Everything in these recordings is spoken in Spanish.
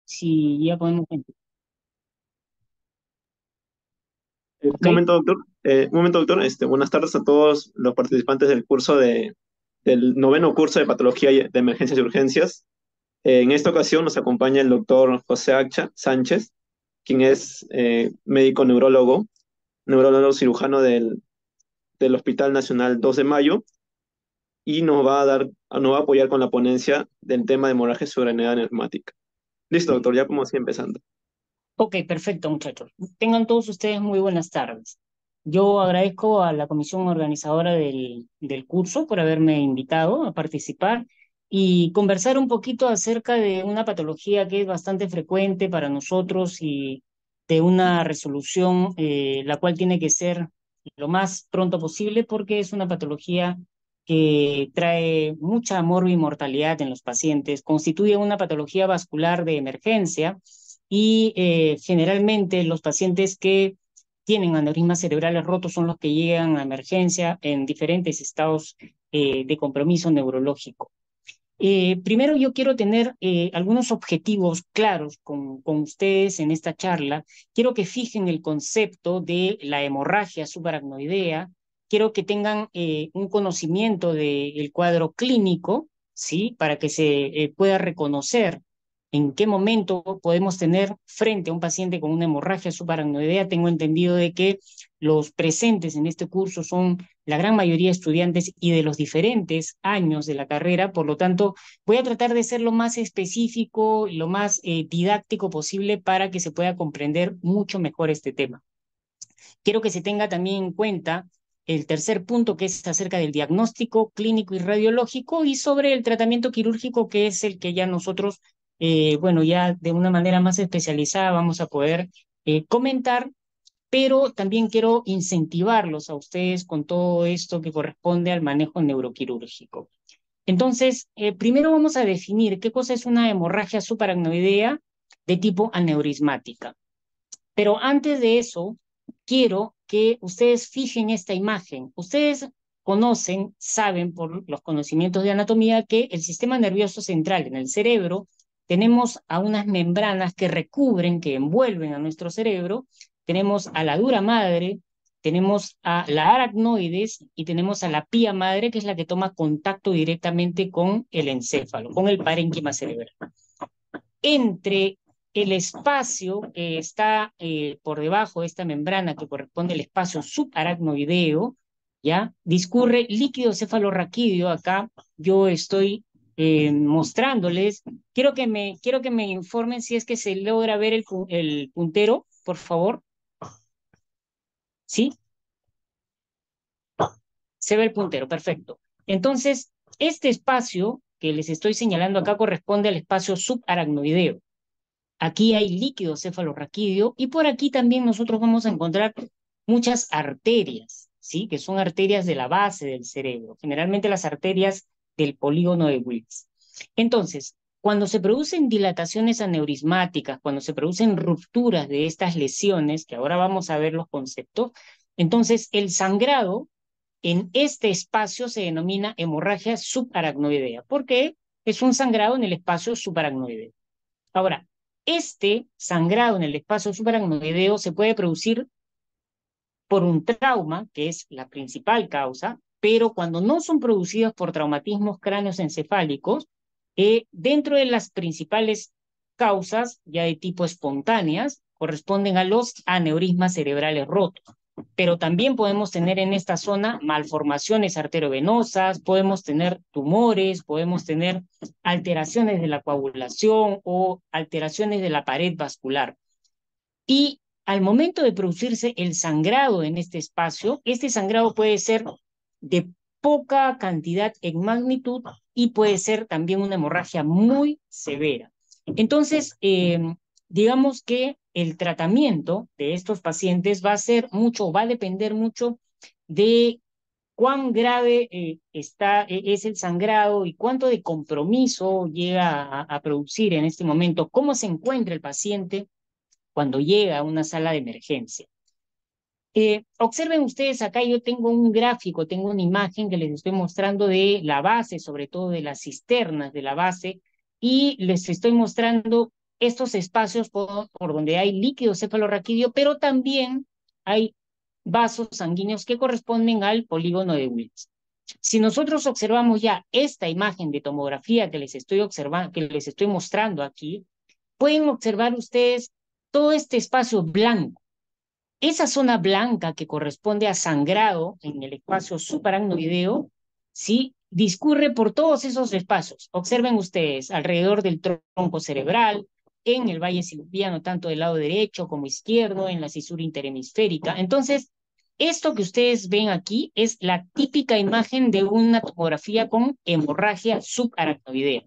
si ya podemos empezar. Un ¿Ok? momento, doctor. Un momento, doctor. Buenas tardes a todos los participantes del del noveno curso de Patología de Emergencias y Urgencias. En esta ocasión nos acompaña el doctor José Acha Sánchez, quien es médico neurólogo cirujano del Hospital Nacional 2 de Mayo, y nos va a apoyar con la ponencia del tema de hemorragia subaracnoidea neumática. Listo, doctor, ya podemos ir empezando. Ok, perfecto, muchachos. Tengan todos ustedes muy buenas tardes. Yo agradezco a la comisión organizadora del curso por haberme invitado a participar y conversar un poquito acerca de una patología que es bastante frecuente para nosotros y de una resolución la cual tiene que ser lo más pronto posible porque es una patología que trae mucha morbimortalidad en los pacientes, constituye una patología vascular de emergencia y generalmente los pacientes que tienen aneurismas cerebrales rotos son los que llegan a emergencia en diferentes estados de compromiso neurológico. Primero yo quiero tener algunos objetivos claros con ustedes en esta charla. Quiero que fijen el concepto de la hemorragia subaracnoidea. Quiero que tengan un conocimiento del cuadro clínico, ¿sí? Para que se pueda reconocer en qué momento podemos tener frente a un paciente con una hemorragia subaracnoidea. Tengo entendido de que los presentes en este curso son la gran mayoría de estudiantes y de los diferentes años de la carrera. Por lo tanto, voy a tratar de ser lo más específico y lo más didáctico posible para que se pueda comprender mucho mejor este tema. Quiero que se tenga también en cuenta el tercer punto, que es acerca del diagnóstico clínico y radiológico, y sobre el tratamiento quirúrgico, que es el que ya nosotros, bueno, ya de una manera más especializada vamos a poder comentar, pero también quiero incentivarlos a ustedes con todo esto que corresponde al manejo neuroquirúrgico. Entonces, primero vamos a definir qué cosa es una hemorragia subaracnoidea de tipo aneurismática. Pero antes de eso, quiero que ustedes fijen esta imagen. Ustedes conocen, saben por los conocimientos de anatomía que el sistema nervioso central en el cerebro tenemos a unas membranas que recubren, que envuelven a nuestro cerebro. Tenemos a la dura madre, tenemos a la aracnoides y tenemos a la pía madre, que es la que toma contacto directamente con el encéfalo, con el parénquima cerebral. Entre el espacio que está por debajo de esta membrana que corresponde al espacio subaracnoideo, ¿ya? Discurre líquido cefalorraquídeo. Acá yo estoy mostrándoles. Quiero que me informen si es que se logra ver el puntero, por favor. ¿Sí? Se ve el puntero, perfecto. Entonces, este espacio que les estoy señalando acá corresponde al espacio subaracnoideo. Aquí hay líquido cefalorraquídeo y por aquí también nosotros vamos a encontrar muchas arterias, ¿sí? Que son arterias de la base del cerebro, generalmente las arterias del polígono de Wilks. Entonces, cuando se producen dilataciones aneurismáticas, cuando se producen rupturas de estas lesiones, que ahora vamos a ver los conceptos, entonces el sangrado en este espacio se denomina hemorragia subaracnoidea, porque es un sangrado en el espacio subaracnoideo. Ahora, este sangrado en el espacio subaracnoideo se puede producir por un trauma, que es la principal causa, pero cuando no son producidos por traumatismos cráneos-encefálicos, dentro de las principales causas, ya de tipo espontáneas, corresponden a los aneurismas cerebrales rotos. Pero también podemos tener en esta zona malformaciones arteriovenosas, podemos tener tumores, podemos tener alteraciones de la coagulación o alteraciones de la pared vascular. Y al momento de producirse el sangrado en este espacio, este sangrado puede ser de poca cantidad en magnitud y puede ser también una hemorragia muy severa. Entonces, digamos que el tratamiento de estos pacientes va a ser mucho, va a depender mucho de cuán grave es el sangrado y cuánto de compromiso llega a producir en este momento, cómo se encuentra el paciente cuando llega a una sala de emergencia. Observen ustedes acá, yo tengo un gráfico, tengo una imagen que les estoy mostrando de la base, sobre todo de las cisternas de la base, y les estoy mostrando estos espacios por donde hay líquido cefalorraquídeo, pero también hay vasos sanguíneos que corresponden al polígono de Willis. Si nosotros observamos ya esta imagen de tomografía que les estoy observando, que les estoy mostrando aquí, pueden observar ustedes todo este espacio blanco. Esa zona blanca que corresponde a sangrado en el espacio subaracnoideo, ¿sí? Discurre por todos esos espacios. Observen ustedes alrededor del tronco cerebral, en el valle sinoviano, tanto del lado derecho como izquierdo, en la cisura interhemisférica. Entonces, esto que ustedes ven aquí es la típica imagen de una tomografía con hemorragia subaracnoidea.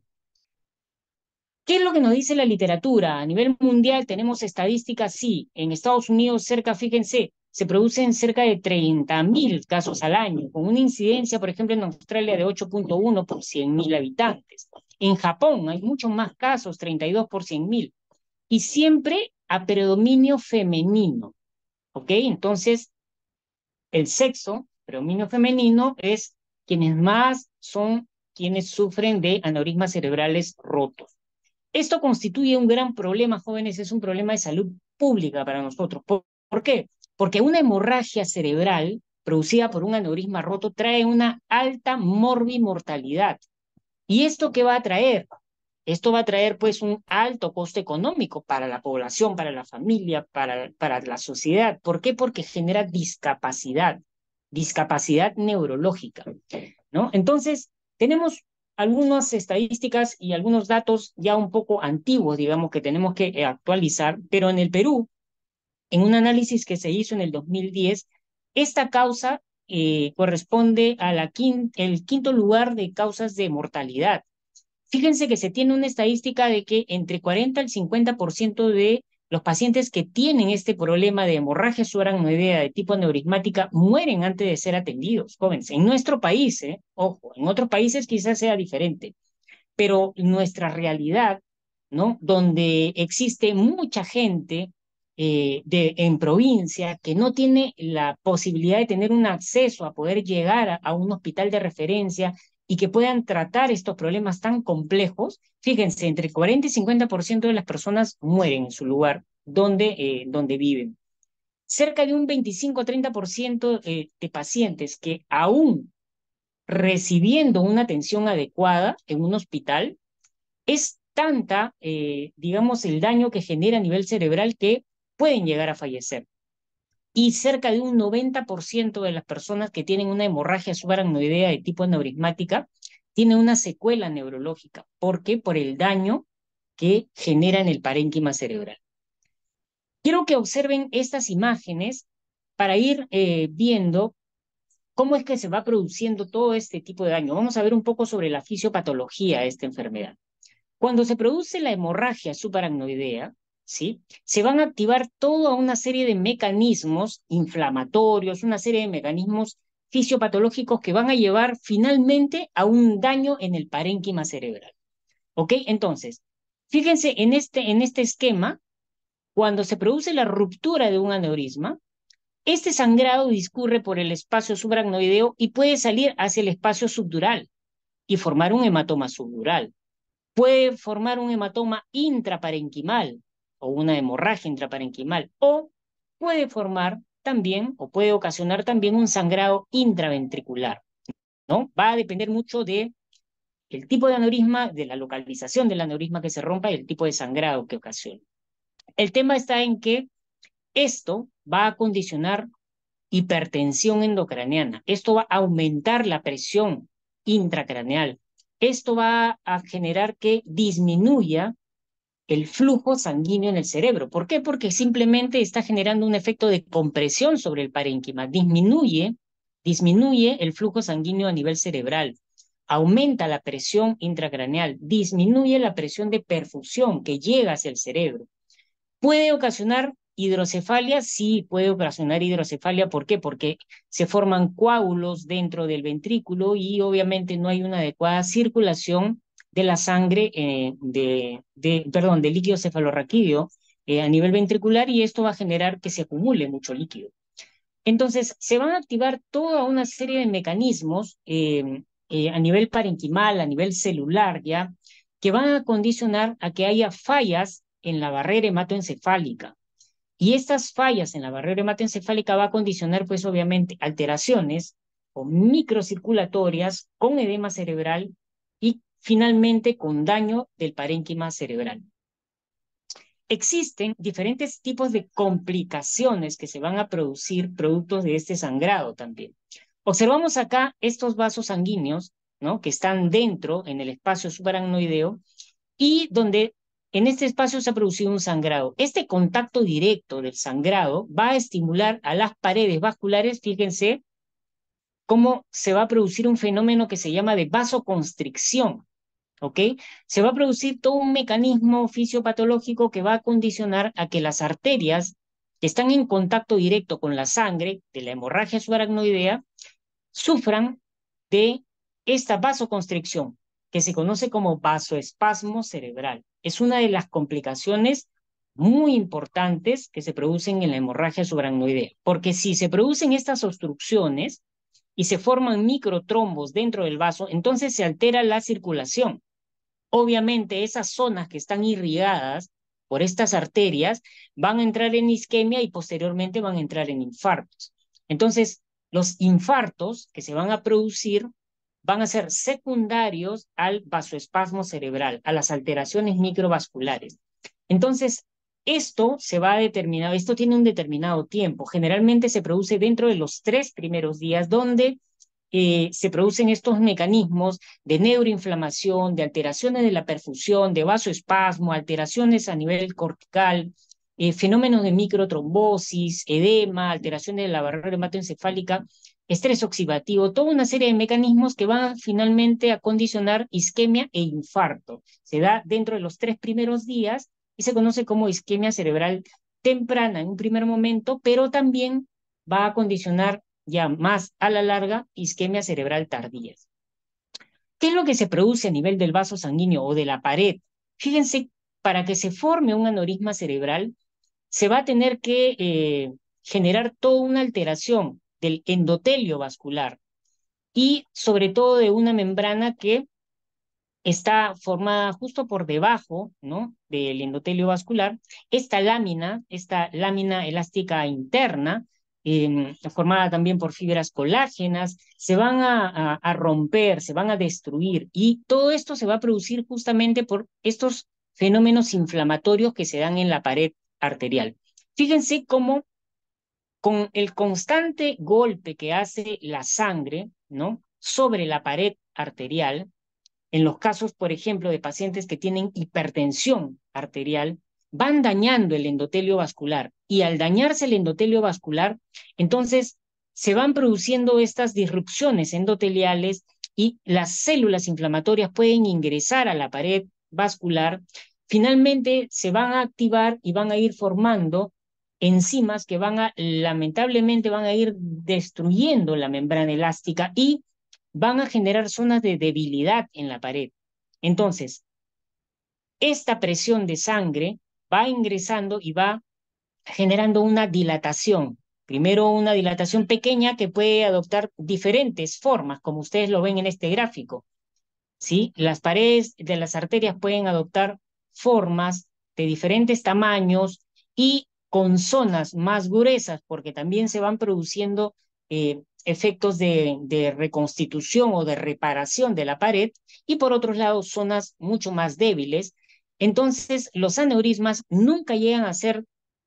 ¿Qué es lo que nos dice la literatura? A nivel mundial tenemos estadísticas, sí. En Estados Unidos, fíjense, se producen cerca de 30.000 casos al año, con una incidencia, por ejemplo, en Australia de 8.1 por 100.000 habitantes. En Japón hay muchos más casos, 32 por 100.000. Y siempre a predominio femenino. ¿Ok? Entonces, el sexo, predominio femenino, es quienes más son quienes sufren de aneurismas cerebrales rotos. Esto constituye un gran problema, jóvenes, es un problema de salud pública para nosotros. ¿Por qué? Porque una hemorragia cerebral producida por un aneurisma roto trae una alta morbimortalidad. ¿Y esto qué va a traer? Esto va a traer pues un alto costo económico para la población, para la familia, para la sociedad. ¿Por qué? Porque genera discapacidad, discapacidad neurológica, ¿no? Entonces, tenemos algunas estadísticas y algunos datos ya un poco antiguos, digamos, que tenemos que actualizar, pero en el Perú, en un análisis que se hizo en el 2010, esta causa corresponde a el quinto lugar de causas de mortalidad. Fíjense que se tiene una estadística de que entre 40 al 50% de los pacientes que tienen este problema de hemorragia subaracnoidea de tipo aneurismática mueren antes de ser atendidos, jóvenes. En nuestro país, ojo, en otros países quizás sea diferente, pero nuestra realidad, ¿no? Donde existe mucha gente en provincia que no tiene la posibilidad de tener un acceso a poder llegar a un hospital de referencia y que puedan tratar estos problemas tan complejos, fíjense, entre 40 y 50% de las personas mueren en su lugar donde viven. Cerca de un 25 a 30% de pacientes que aún recibiendo una atención adecuada en un hospital, es tanta, digamos, el daño que genera a nivel cerebral que pueden llegar a fallecer. Y cerca de un 90% de las personas que tienen una hemorragia subaracnoidea de tipo aneurismática tienen una secuela neurológica. ¿Por qué? Por el daño que genera en el parénquima cerebral. Quiero que observen estas imágenes para ir viendo cómo es que se va produciendo todo este tipo de daño. Vamos a ver un poco sobre la fisiopatología de esta enfermedad. Cuando se produce la hemorragia subaracnoidea, ¿sí? Se van a activar toda una serie de mecanismos inflamatorios, una serie de mecanismos fisiopatológicos que van a llevar finalmente a un daño en el parénquima cerebral. ¿Ok? Entonces, fíjense en este esquema, cuando se produce la ruptura de un aneurisma, este sangrado discurre por el espacio subaracnoideo y puede salir hacia el espacio subdural y formar un hematoma subdural. Puede formar un hematoma intraparenquimal o una hemorragia intraparenquimal, o puede formar también o puede ocasionar también un sangrado intraventricular, ¿no? Va a depender mucho de el tipo de aneurisma, de la localización del aneurisma que se rompa y el tipo de sangrado que ocasiona. El tema está en que esto va a condicionar hipertensión endocraniana. Esto va a aumentar la presión intracraneal. Esto va a generar que disminuya el flujo sanguíneo en el cerebro. ¿Por qué? Porque simplemente está generando un efecto de compresión sobre el parénquima. Disminuye el flujo sanguíneo a nivel cerebral. Aumenta la presión intracraneal. Disminuye la presión de perfusión que llega hacia el cerebro. ¿Puede ocasionar hidrocefalia? Sí, puede ocasionar hidrocefalia. ¿Por qué? Porque se forman coágulos dentro del ventrículo y obviamente no hay una adecuada circulación de la sangre, del líquido cefalorraquídeo a nivel ventricular, y esto va a generar que se acumule mucho líquido. Entonces, se van a activar toda una serie de mecanismos a nivel parenquimal, a nivel celular, ¿ya? Que van a condicionar a que haya fallas en la barrera hematoencefálica. Y estas fallas en la barrera hematoencefálica va a condicionar, pues obviamente, alteraciones o microcirculatorias con edema cerebral y finalmente con daño del parénquima cerebral. Existen diferentes tipos de complicaciones que se van a producir productos de este sangrado también. Observamos acá estos vasos sanguíneos, ¿no? Que están dentro en el espacio subaracnoideo y donde en este espacio se ha producido un sangrado. Este contacto directo del sangrado va a estimular a las paredes vasculares, fíjense cómo se va a producir un fenómeno que se llama de vasoconstricción, ¿ok? Se va a producir todo un mecanismo fisiopatológico que va a condicionar a que las arterias que están en contacto directo con la sangre de la hemorragia subaracnoidea sufran de esta vasoconstricción, que se conoce como vasoespasmo cerebral. Es una de las complicaciones muy importantes que se producen en la hemorragia subaracnoidea, porque si se producen estas obstrucciones y se forman microtrombos dentro del vaso, entonces se altera la circulación. Obviamente esas zonas que están irrigadas por estas arterias van a entrar en isquemia y posteriormente van a entrar en infartos. Entonces, los infartos que se van a producir van a ser secundarios al vasoespasmo cerebral, a las alteraciones microvasculares. Entonces, esto se va a determinar, esto tiene un determinado tiempo. Generalmente se produce dentro de los 3 primeros días, donde se producen estos mecanismos de neuroinflamación, de alteraciones de la perfusión, de vasoespasmo, alteraciones a nivel cortical, fenómenos de microtrombosis, edema, alteraciones de la barrera hematoencefálica, estrés oxidativo, toda una serie de mecanismos que van finalmente a condicionar isquemia e infarto. Se da dentro de los 3 primeros días y se conoce como isquemia cerebral temprana en un primer momento, pero también va a condicionar ya más a la larga isquemia cerebral tardía. ¿Qué es lo que se produce a nivel del vaso sanguíneo o de la pared? Fíjense, para que se forme un aneurisma cerebral, se va a tener que generar toda una alteración del endotelio vascular y sobre todo de una membrana que está formada justo por debajo, ¿no? Del endotelio vascular. Esta lámina elástica interna, formada también por fibras colágenas, se van a romper, se van a destruir, y todo esto se va a producir justamente por estos fenómenos inflamatorios que se dan en la pared arterial. Fíjense cómo con el constante golpe que hace la sangre, ¿no? Sobre la pared arterial, en los casos, por ejemplo, de pacientes que tienen hipertensión arterial, van dañando el endotelio vascular, y al dañarse el endotelio vascular, entonces se van produciendo estas disrupciones endoteliales y las células inflamatorias pueden ingresar a la pared vascular. Finalmente se van a activar y van a ir formando enzimas que lamentablemente van a ir destruyendo la membrana elástica y van a generar zonas de debilidad en la pared. Entonces, esta presión de sangre va ingresando y va generando una dilatación. Primero una dilatación pequeña que puede adoptar diferentes formas, como ustedes lo ven en este gráfico, ¿sí? Las paredes de las arterias pueden adoptar formas de diferentes tamaños y con zonas más gruesas, porque también se van produciendo efectos de reconstitución o de reparación de la pared, y por otro lado, zonas mucho más débiles. Entonces, los aneurismas nunca llegan a ser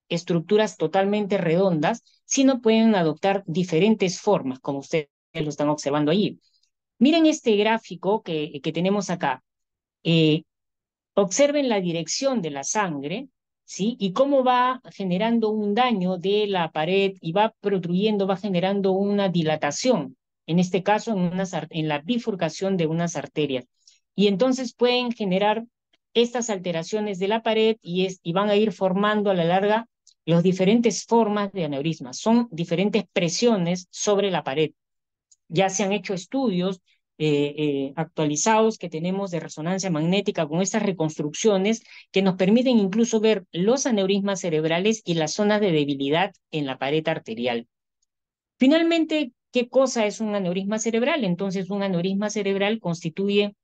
estructuras totalmente redondas, sino pueden adoptar diferentes formas, como ustedes lo están observando allí. Miren este gráfico que tenemos acá. Eh, Observen la dirección de la sangre, ¿sí? Y cómo va generando un daño de la pared y va protruyiendo, va generando una dilatación, en este caso en la bifurcación de unas arterias. Y entonces pueden generar estas alteraciones de la pared y van a ir formando a la larga las diferentes formas de aneurisma. Son diferentes presiones sobre la pared. Ya se han hecho estudios actualizados que tenemos de resonancia magnética con estas reconstrucciones que nos permiten incluso ver los aneurismas cerebrales y las zonas de debilidad en la pared arterial. Finalmente, ¿qué cosa es un aneurisma cerebral? Entonces, un aneurisma cerebral constituye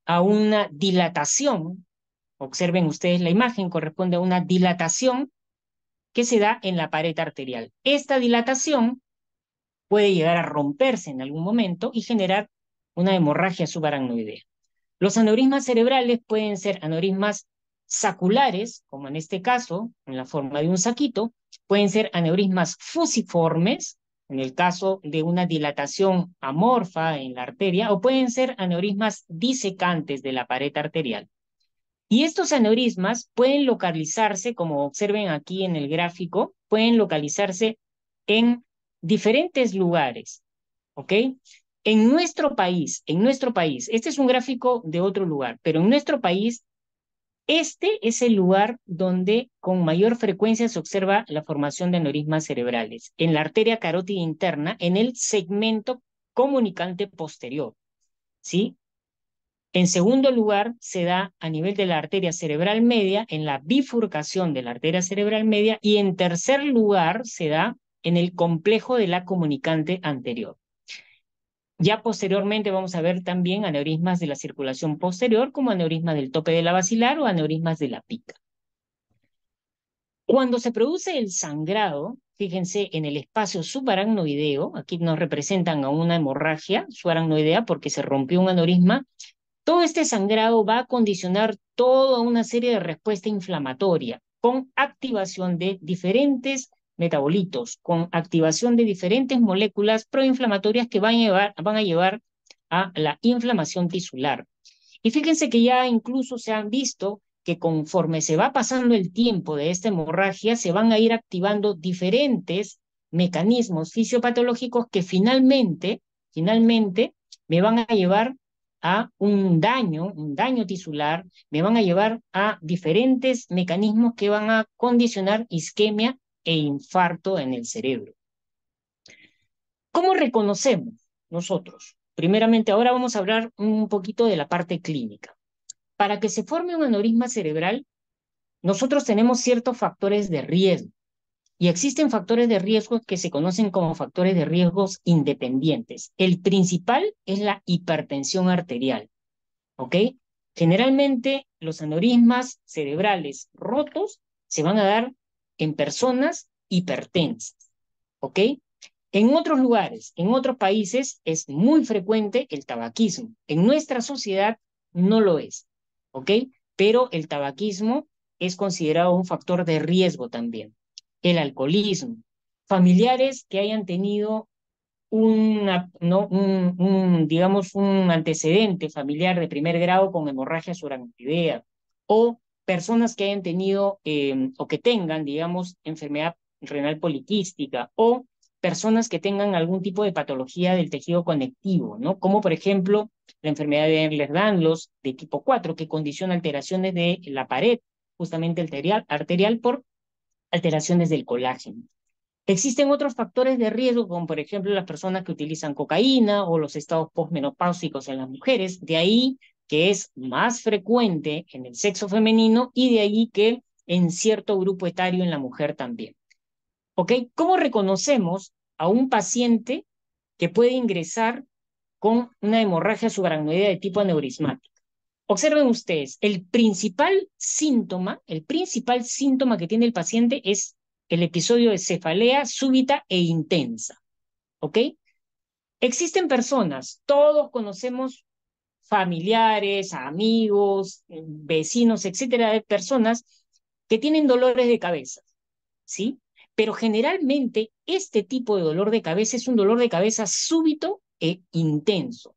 a una dilatación, Observen ustedes la imagen, corresponde a una dilatación que se da en la pared arterial. Esta dilatación puede llegar a romperse en algún momento y generar una hemorragia subaracnoidea. Los aneurismas cerebrales pueden ser aneurismas saculares, como en este caso, en la forma de un saquito, pueden ser aneurismas fusiformes, en el caso de una dilatación amorfa en la arteria, o pueden ser aneurismas disecantes de la pared arterial. Y estos aneurismas pueden localizarse, como observen aquí en el gráfico, pueden localizarse en diferentes lugares, ¿ok? En nuestro país, este es un gráfico de otro lugar, pero en nuestro país, este es el lugar donde con mayor frecuencia se observa la formación de aneurismas cerebrales, en la arteria carótida interna, en el segmento comunicante posterior, ¿sí? En segundo lugar, se da a nivel de la arteria cerebral media, en la bifurcación de la arteria cerebral media, y en tercer lugar, se da en el complejo de la comunicante anterior. Ya posteriormente vamos a ver también aneurismas de la circulación posterior, como aneurismas del tope de la basilar o aneurismas de la pica. Cuando se produce el sangrado, fíjense en el espacio subaracnoideo, aquí nos representan a una hemorragia subaracnoidea porque se rompió un aneurisma. Todo este sangrado va a condicionar toda una serie de respuesta inflamatoria con activación de diferentes metabolitos, con activación de diferentes moléculas proinflamatorias que van a llevar a la inflamación tisular. Y fíjense que ya incluso se han visto que conforme se va pasando el tiempo de esta hemorragia, se van a ir activando diferentes mecanismos fisiopatológicos que finalmente me van a llevar a un daño tisular, me van a llevar a diferentes mecanismos que van a condicionar isquemia e infarto en el cerebro. ¿Cómo reconocemos nosotros? Primeramente, ahora vamos a hablar un poquito de la parte clínica. Para que se forme un aneurisma cerebral, nosotros tenemos ciertos factores de riesgo y existen factores de riesgo que se conocen como factores de riesgos independientes. El principal es la hipertensión arterial, ¿ok? Generalmente los aneurismas cerebrales rotos se van a dar en personas hipertensas, ¿ok? En otros lugares, en otros países, es muy frecuente el tabaquismo. En nuestra sociedad no lo es, ¿ok? Pero el tabaquismo es considerado un factor de riesgo también. El alcoholismo. Familiares que hayan tenido no, digamos, un antecedente familiar de primer grado con hemorragia subaracnoidea, o personas que hayan tenido o que tengan, digamos, enfermedad renal poliquística, o personas que tengan algún tipo de patología del tejido conectivo, ¿no? Como por ejemplo la enfermedad de Ehlers-Danlos de tipo 4, que condiciona alteraciones de la pared, justamente arterial por alteraciones del colágeno. Existen otros factores de riesgo, como por ejemplo las personas que utilizan cocaína o los estados posmenopáusicos en las mujeres, de ahí que es más frecuente en el sexo femenino y de ahí que en cierto grupo etario en la mujer también. ¿Ok? ¿Cómo reconocemos a un paciente que puede ingresar con una hemorragia subaracnoidea de tipo aneurismático? Observen ustedes, el principal síntoma que tiene el paciente es el episodio de cefalea súbita e intensa, ¿ok? Existen personas, todos conocemos familiares, amigos, vecinos, etcétera, de personas que tienen dolores de cabeza, ¿sí? Pero generalmente este tipo de dolor de cabeza es un dolor de cabeza súbito e intenso.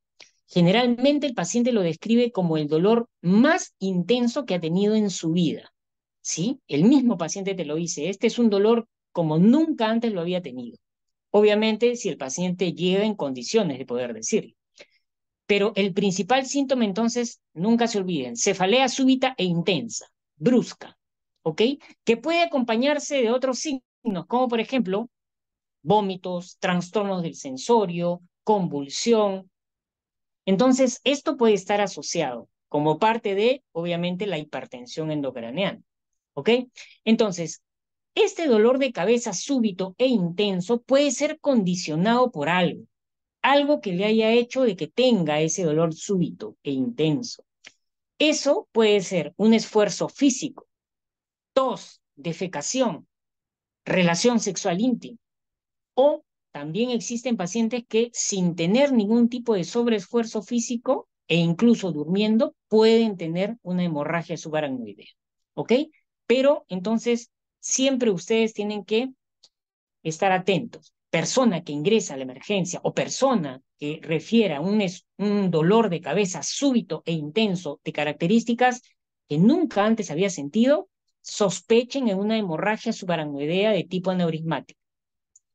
Generalmente el paciente lo describe como el dolor más intenso que ha tenido en su vida, ¿sí? El mismo paciente te lo dice, este es un dolor como nunca antes lo había tenido. Obviamente, si el paciente llega en condiciones de poder decirlo. Pero el principal síntoma, entonces, nunca se olviden, cefalea súbita e intensa, brusca, ¿ok? Que puede acompañarse de otros signos, como por ejemplo, vómitos, trastornos del sensorio, convulsión. Entonces, esto puede estar asociado como parte de, obviamente, la hipertensión endocraneal, ¿ok? Entonces, este dolor de cabeza súbito e intenso puede ser condicionado por algo que le haya hecho de que tenga ese dolor súbito e intenso. Eso puede ser un esfuerzo físico, tos, defecación, relación sexual íntima, o también existen pacientes que sin tener ningún tipo de sobreesfuerzo físico e incluso durmiendo pueden tener una hemorragia subaracnoidea. ¿Ok? Pero entonces siempre ustedes tienen que estar atentos. Persona que ingresa a la emergencia o persona que refiera un dolor de cabeza súbito e intenso de características que nunca antes había sentido, sospechen en una hemorragia subaracnoidea de tipo aneurismático.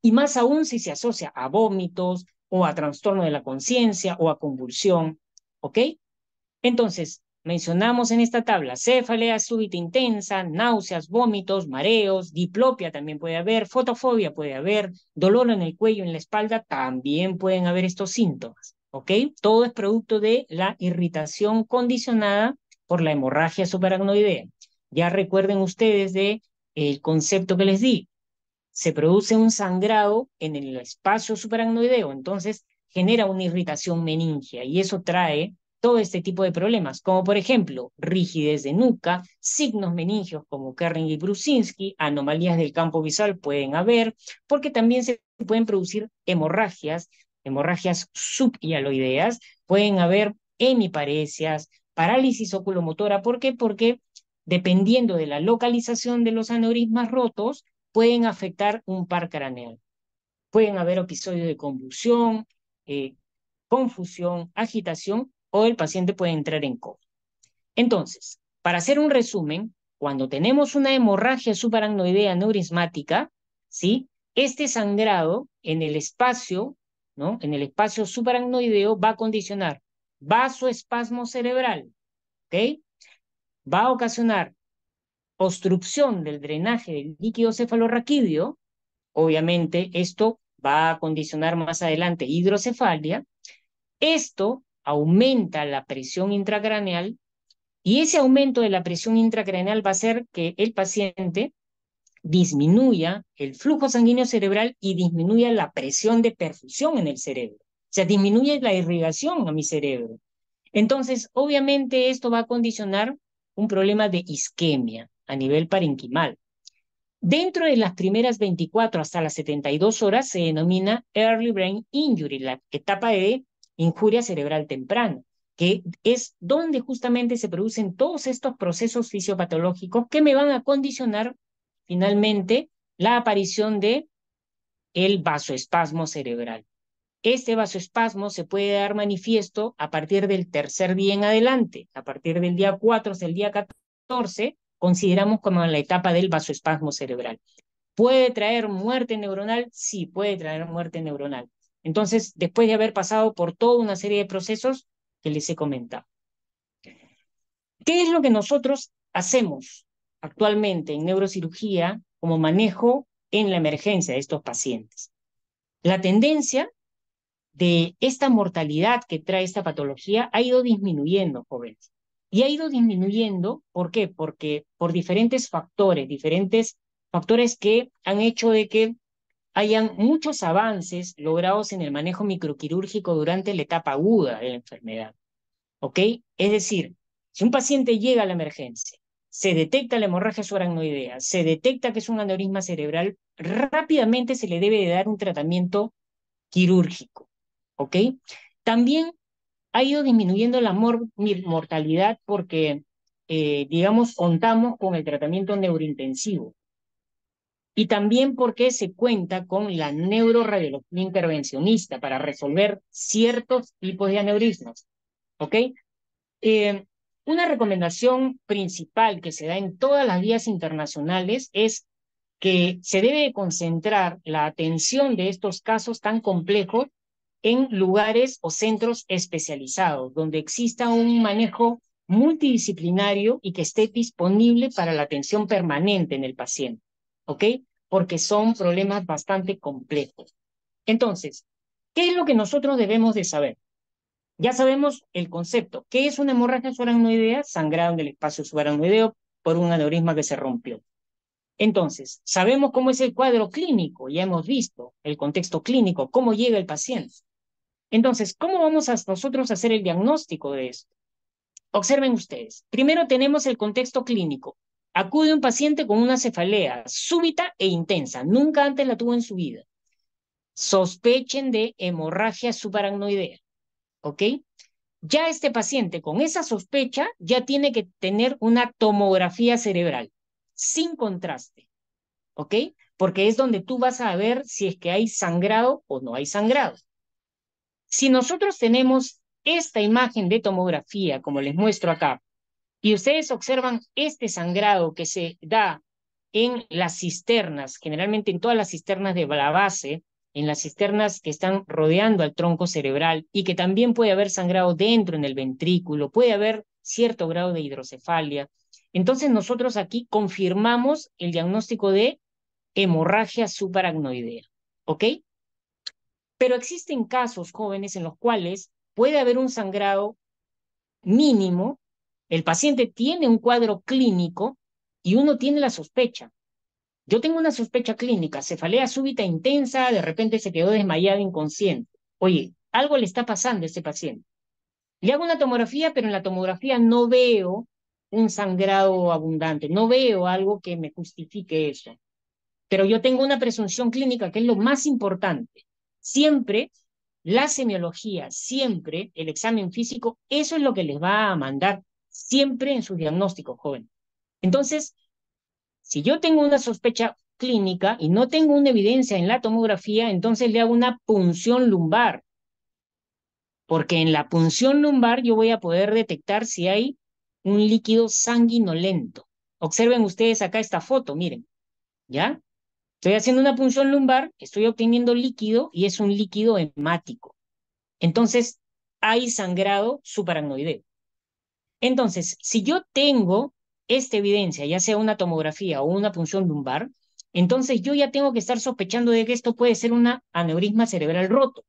Y más aún si se asocia a vómitos o a trastorno de la conciencia o a convulsión. ¿Ok? Entonces, mencionamos en esta tabla cefalea súbita intensa, náuseas, vómitos, mareos, diplopia también puede haber, fotofobia puede haber, dolor en el cuello, en la espalda, también pueden haber estos síntomas. ¿Ok? Todo es producto de la irritación condicionada por la hemorragia subaracnoidea. Ya recuerden ustedes de el concepto que les di, se produce un sangrado en el espacio subaracnoideo, entonces genera una irritación meningia y eso trae todo este tipo de problemas, como por ejemplo rigidez de nuca, signos meningios como Kerring y Brusinski, anomalías del campo visual pueden haber, porque también se pueden producir hemorragias, hemorragias subhialoideas, pueden haber hemiparesias, parálisis oculomotora. ¿Por qué? Porque dependiendo de la localización de los aneurismas rotos, pueden afectar un par craneal. Pueden haber episodios de convulsión, eh, confusión, agitación o el paciente puede entrar en coma. Entonces, para hacer un resumen, cuando tenemos una hemorragia subaracnoidea neurismática, ¿sí? Este sangrado en el espacio, ¿no? En el espacio subaracnoideo va a condicionar vasoespasmo cerebral, ¿ok? Va a ocasionar obstrucción del drenaje del líquido cefalorraquídeo. Obviamente, esto va a condicionar más adelante hidrocefalia. Esto aumenta la presión intracraneal y ese aumento de la presión intracraneal va a hacer que el paciente disminuya el flujo sanguíneo cerebral y disminuya la presión de perfusión en el cerebro. O sea, disminuye la irrigación a mi cerebro. Entonces, obviamente, esto va a condicionar un problema de isquemia a nivel parenquimal. Dentro de las primeras 24 hasta las 72 horas se denomina Early Brain Injury, la etapa de injuria cerebral temprana, que es donde justamente se producen todos estos procesos fisiopatológicos que me van a condicionar finalmente la aparición de el vasoespasmo cerebral. Este vasoespasmo se puede dar manifiesto a partir del tercer día en adelante, a partir del día 4 hasta el día 14, consideramos como la etapa del vasoespasmo cerebral. ¿Puede traer muerte neuronal? Sí, puede traer muerte neuronal. Entonces, después de haber pasado por toda una serie de procesos que les he comentado. ¿Qué es lo que nosotros hacemos actualmente en neurocirugía como manejo en la emergencia de estos pacientes? La tendencia de esta mortalidad que trae esta patología ha ido disminuyendo, jóvenes. Y ha ido disminuyendo, ¿por qué? Porque por diferentes factores que han hecho de que hayan muchos avances logrados en el manejo microquirúrgico durante la etapa aguda de la enfermedad. ¿Ok? Es decir, si un paciente llega a la emergencia, se detecta la hemorragia subaracnoidea, se detecta que es un aneurisma cerebral, rápidamente se le debe de dar un tratamiento quirúrgico. ¿Ok? También ha ido disminuyendo la mortalidad porque, digamos, contamos con el tratamiento neurointensivo y también porque se cuenta con la neuroradiología intervencionista para resolver ciertos tipos de aneurismas. ¿Ok? Eh, una recomendación principal que se da en todas las vías internacionales es que se debe concentrar la atención de estos casos tan complejos en lugares o centros especializados, donde exista un manejo multidisciplinario y que esté disponible para la atención permanente en el paciente, ¿ok? Porque son problemas bastante complejos. Entonces, ¿qué es lo que nosotros debemos de saber? Ya sabemos el concepto. ¿Qué es una hemorragia subaracnoidea? Sangrado en el espacio subaracnoideo por un aneurisma que se rompió. Entonces, sabemos cómo es el cuadro clínico, ya hemos visto el contexto clínico, cómo llega el paciente. Entonces, ¿cómo vamos a nosotros a hacer el diagnóstico de esto? Observen ustedes. Primero tenemos el contexto clínico. Acude un paciente con una cefalea súbita e intensa. Nunca antes la tuvo en su vida. Sospechen de hemorragia subaracnoidea. ¿Ok? Ya este paciente con esa sospecha ya tiene que tener una tomografía cerebral sin contraste. ¿Ok? Porque es donde tú vas a ver si es que hay sangrado o no hay sangrado. Si nosotros tenemos esta imagen de tomografía, como les muestro acá, y ustedes observan este sangrado que se da en las cisternas, generalmente en todas las cisternas de la base, en las cisternas que están rodeando al tronco cerebral y que también puede haber sangrado dentro en el ventrículo, puede haber cierto grado de hidrocefalia. Entonces nosotros aquí confirmamos el diagnóstico de hemorragia subaracnoidea, ¿ok? Pero existen casos jóvenes en los cuales puede haber un sangrado mínimo, el paciente tiene un cuadro clínico y uno tiene la sospecha. Yo tengo una sospecha clínica, cefalea súbita intensa, de repente se quedó desmayado inconsciente. Oye, algo le está pasando a este paciente. Le hago una tomografía, pero en la tomografía no veo un sangrado abundante, no veo algo que me justifique eso. Pero yo tengo una presunción clínica que es lo más importante. Siempre la semiología, siempre el examen físico, eso es lo que les va a mandar siempre en sus diagnósticos, joven. Entonces, si yo tengo una sospecha clínica y no tengo una evidencia en la tomografía, entonces le hago una punción lumbar, porque en la punción lumbar yo voy a poder detectar si hay un líquido sanguinolento. Observen ustedes acá esta foto, miren, ¿ya? Estoy haciendo una punción lumbar, estoy obteniendo líquido y es un líquido hemático. Entonces, hay sangrado subaracnoideo. Entonces, si yo tengo esta evidencia, ya sea una tomografía o una punción lumbar, entonces yo ya tengo que estar sospechando de que esto puede ser una aneurisma cerebral roto.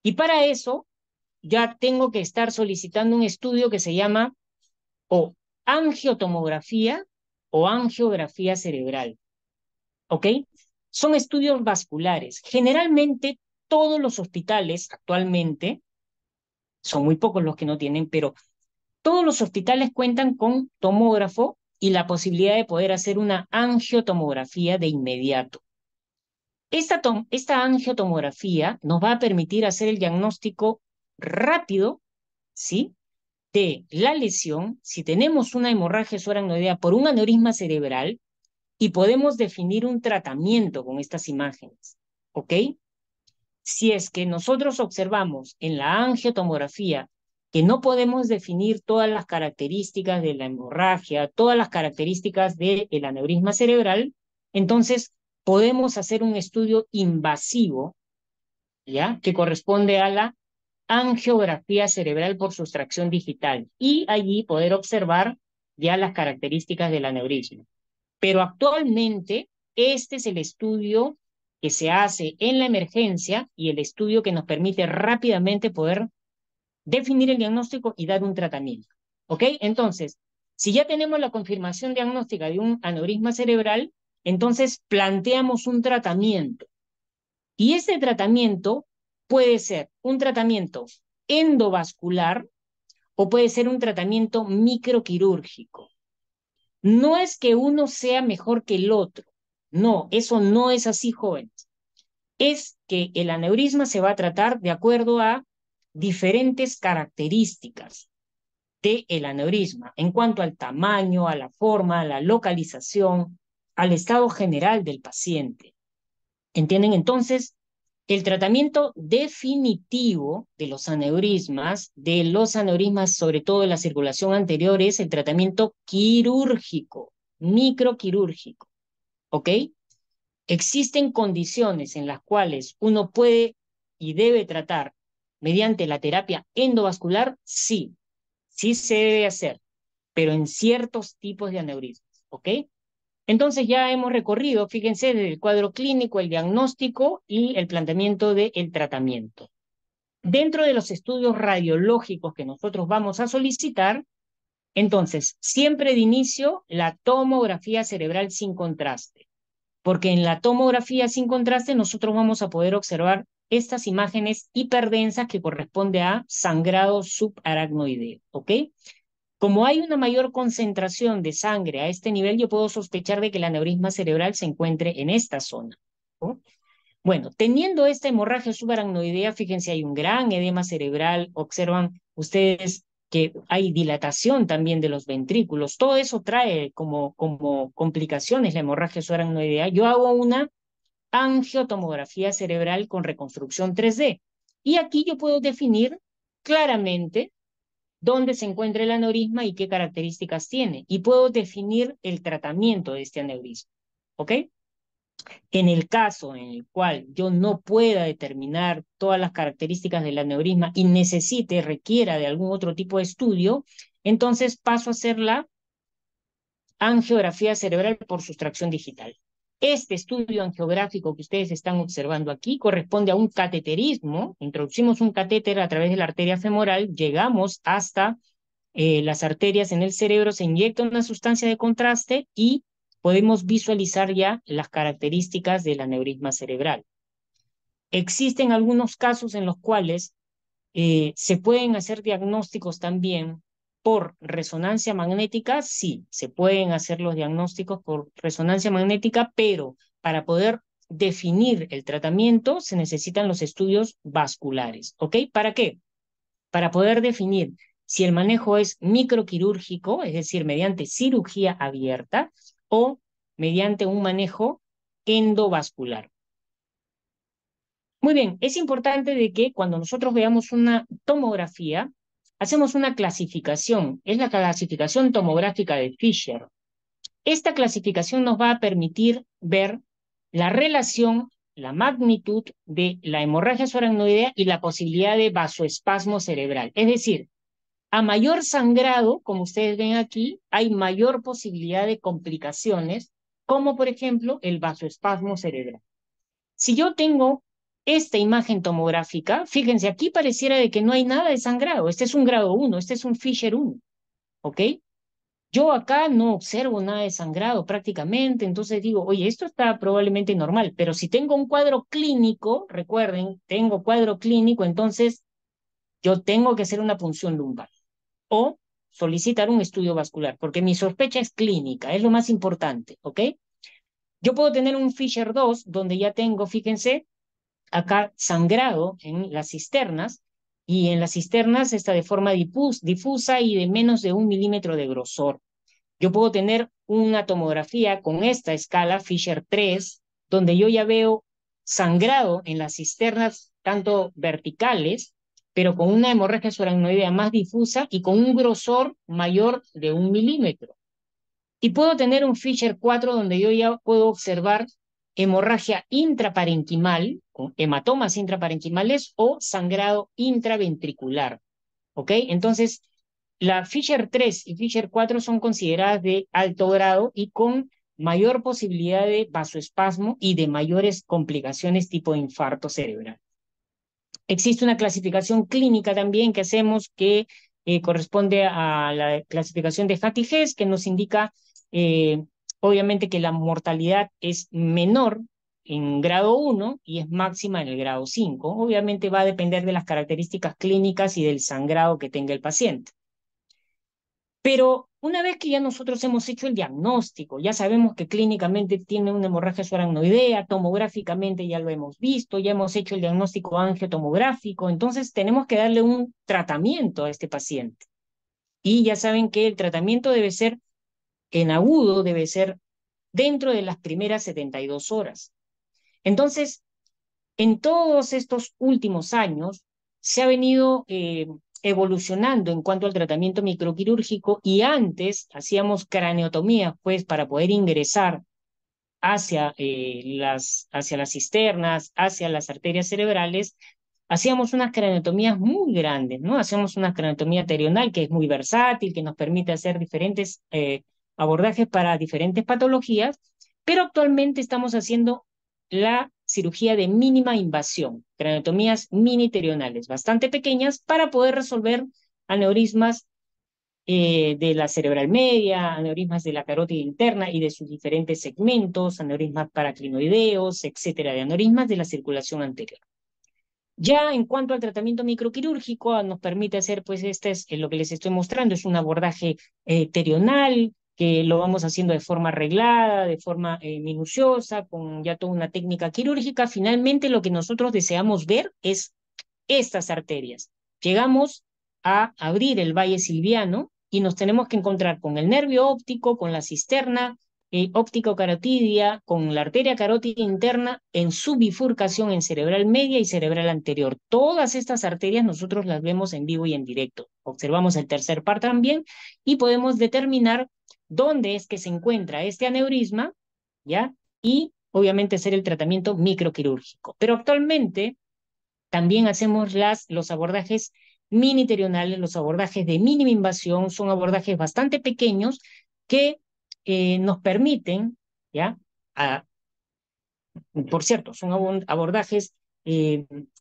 Y para eso, ya tengo que estar solicitando un estudio que se llama o angiotomografía o angiografía cerebral. ¿Ok? Son estudios vasculares. Generalmente todos los hospitales actualmente, son muy pocos los que no tienen, pero todos los hospitales cuentan con tomógrafo y la posibilidad de poder hacer una angiotomografía de inmediato. Esta angiotomografía nos va a permitir hacer el diagnóstico rápido, ¿sí? De la lesión, si tenemos una hemorragia subaracnoidea por un aneurisma cerebral, y podemos definir un tratamiento con estas imágenes, ¿ok? Si es que nosotros observamos en la angiotomografía que no podemos definir todas las características de la hemorragia, todas las características del aneurisma cerebral, entonces podemos hacer un estudio invasivo, ¿ya? Que corresponde a la angiografía cerebral por sustracción digital y allí poder observar ya las características del aneurisma. Pero actualmente este es el estudio que se hace en la emergencia y el estudio que nos permite rápidamente poder definir el diagnóstico y dar un tratamiento. ¿Ok? Entonces, si ya tenemos la confirmación diagnóstica de un aneurisma cerebral, entonces planteamos un tratamiento. Y ese tratamiento puede ser un tratamiento endovascular o puede ser un tratamiento microquirúrgico. No es que uno sea mejor que el otro. No, eso no es así, jóvenes. Es que el aneurisma se va a tratar de acuerdo a diferentes características del aneurisma en cuanto al tamaño, a la forma, a la localización, al estado general del paciente. ¿Entienden? Entonces, el tratamiento definitivo de los aneurismas, sobre todo de la circulación anterior, es el tratamiento quirúrgico, microquirúrgico, ¿ok? Existen condiciones en las cuales uno puede y debe tratar mediante la terapia endovascular, sí, sí se debe hacer, pero en ciertos tipos de aneurismas, ¿ok? Entonces ya hemos recorrido, fíjense, desde el cuadro clínico, el diagnóstico y el planteamiento del tratamiento. Dentro de los estudios radiológicos que nosotros vamos a solicitar, entonces, siempre de inicio, la tomografía cerebral sin contraste, porque en la tomografía sin contraste nosotros vamos a poder observar estas imágenes hiperdensas que corresponde a sangrado subaracnoideo, ¿ok? Como hay una mayor concentración de sangre a este nivel, yo puedo sospechar de que el aneurisma cerebral se encuentre en esta zona, ¿no? Bueno, teniendo esta hemorragia subaracnoidea, fíjense, hay un gran edema cerebral, observan ustedes que hay dilatación también de los ventrículos, todo eso trae como complicaciones la hemorragia subaracnoidea. Yo hago una angiotomografía cerebral con reconstrucción 3D y aquí yo puedo definir claramente dónde se encuentra el aneurisma y qué características tiene, y puedo definir el tratamiento de este aneurisma, ¿ok? En el caso en el cual yo no pueda determinar todas las características del aneurisma y necesite, requiera de algún otro tipo de estudio, entonces paso a hacer la angiografía cerebral por sustracción digital. Este estudio angiográfico que ustedes están observando aquí corresponde a un cateterismo. Introducimos un catéter a través de la arteria femoral, llegamos hasta las arterias en el cerebro, se inyecta una sustancia de contraste y podemos visualizar ya las características del aneurisma cerebral. Existen algunos casos en los cuales se pueden hacer diagnósticos también por resonancia magnética, sí, se pueden hacer los diagnósticos por resonancia magnética, pero para poder definir el tratamiento se necesitan los estudios vasculares, ¿ok? ¿Para qué? Para poder definir si el manejo es microquirúrgico, es decir, mediante cirugía abierta, o mediante un manejo endovascular. Muy bien, es importante de que cuando nosotros veamos una tomografía, hacemos una clasificación, es la clasificación tomográfica de Fisher. Esta clasificación nos va a permitir ver la relación, la magnitud de la hemorragia subaracnoidea y la posibilidad de vasoespasmo cerebral. Es decir, a mayor sangrado, como ustedes ven aquí, hay mayor posibilidad de complicaciones, como por ejemplo el vasoespasmo cerebral. Si yo tengo esta imagen tomográfica, fíjense, aquí pareciera de que no hay nada de sangrado. Este es un grado 1, este es un Fisher 1, ¿ok? Yo acá no observo nada de sangrado prácticamente, entonces digo, oye, esto está probablemente normal, pero si tengo un cuadro clínico, recuerden, tengo cuadro clínico, entonces yo tengo que hacer una punción lumbar o solicitar un estudio vascular, porque mi sospecha es clínica, es lo más importante, ¿ok? Yo puedo tener un Fisher 2 donde ya tengo, fíjense, acá sangrado en las cisternas, y en las cisternas está de forma difusa y de menos de 1 milímetro de grosor. Yo puedo tener una tomografía con esta escala, Fisher 3, donde yo ya veo sangrado en las cisternas, tanto verticales, pero con una hemorragia subaracnoidea más difusa y con un grosor mayor de 1 milímetro. Y puedo tener un Fisher 4 donde yo ya puedo observar hemorragia intraparenquimal, con hematomas intraparenquimales o sangrado intraventricular. ¿Ok? Entonces, la Fisher 3 y Fisher 4 son consideradas de alto grado y con mayor posibilidad de vasoespasmo y de mayores complicaciones tipo infarto cerebral. Existe una clasificación clínica también que hacemos que corresponde a la clasificación de Fatty Hess, que nos indica eh, obviamente que la mortalidad es menor en grado 1 y es máxima en el grado 5. Obviamente va a depender de las características clínicas y del sangrado que tenga el paciente. Pero una vez que ya nosotros hemos hecho el diagnóstico, ya sabemos que clínicamente tiene una hemorragia subaracnoidea, tomográficamente ya lo hemos visto, ya hemos hecho el diagnóstico angiotomográfico, entonces tenemos que darle un tratamiento a este paciente. Y ya saben que el tratamiento debe ser en agudo, debe ser dentro de las primeras 72 horas. Entonces, en todos estos últimos años se ha venido evolucionando en cuanto al tratamiento microquirúrgico, y antes hacíamos craneotomía, pues, para poder ingresar hacia las cisternas, hacia las arterias cerebrales. Hacíamos unas craneotomías muy grandes, ¿no? Hacíamos una craneotomía terional que es muy versátil, que nos permite hacer diferentes abordajes para diferentes patologías, pero actualmente estamos haciendo la cirugía de mínima invasión, craneotomías miniterionales, bastante pequeñas, para poder resolver aneurismas de la cerebral media, aneurismas de la carótida interna y de sus diferentes segmentos, aneurismas paraclinoideos, etcétera, de aneurismas de la circulación anterior. Ya en cuanto al tratamiento microquirúrgico, nos permite hacer, pues, este es lo que les estoy mostrando, es un abordaje terional, que lo vamos haciendo de forma arreglada, de forma minuciosa, con ya toda una técnica quirúrgica. Finalmente, lo que nosotros deseamos ver es estas arterias. Llegamos a abrir el valle silviano y nos tenemos que encontrar con el nervio óptico, con la cisterna óptico-carotidia, con la arteria carótida interna en su bifurcación en cerebral media y cerebral anterior. Todas estas arterias nosotros las vemos en vivo y en directo. Observamos el tercer par también y podemos determinar dónde es que se encuentra este aneurisma, ¿ya? Y obviamente hacer el tratamiento microquirúrgico. Pero actualmente también hacemos los abordajes miniterionales, los abordajes de mínima invasión, son abordajes bastante pequeños que nos permiten, ¿ya? A, por cierto, son abordajes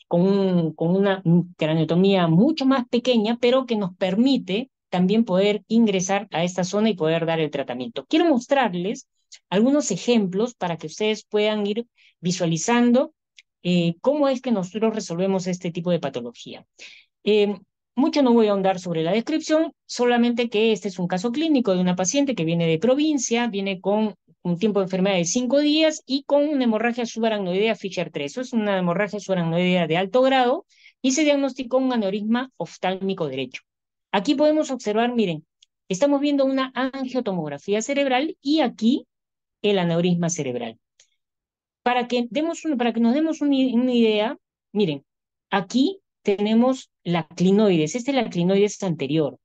con una craneotomía mucho más pequeña, pero que nos permite también poder ingresar a esta zona y poder dar el tratamiento. Quiero mostrarles algunos ejemplos para que ustedes puedan ir visualizando cómo es que nosotros resolvemos este tipo de patología. Eh, Mucho no voy a ahondar sobre la descripción, solamente que este es un caso clínico de una paciente que viene de provincia, viene con un tiempo de enfermedad de 5 días y con una hemorragia subaracnoidea Fisher 3. Eso es una hemorragia subaracnoidea de alto grado y se diagnosticó un aneurisma oftálmico derecho. Aquí podemos observar, miren, estamos viendo una angiotomografía cerebral y aquí el aneurisma cerebral. Para que nos demos una idea, miren, aquí tenemos la clinoides, este es la clinoides anterior,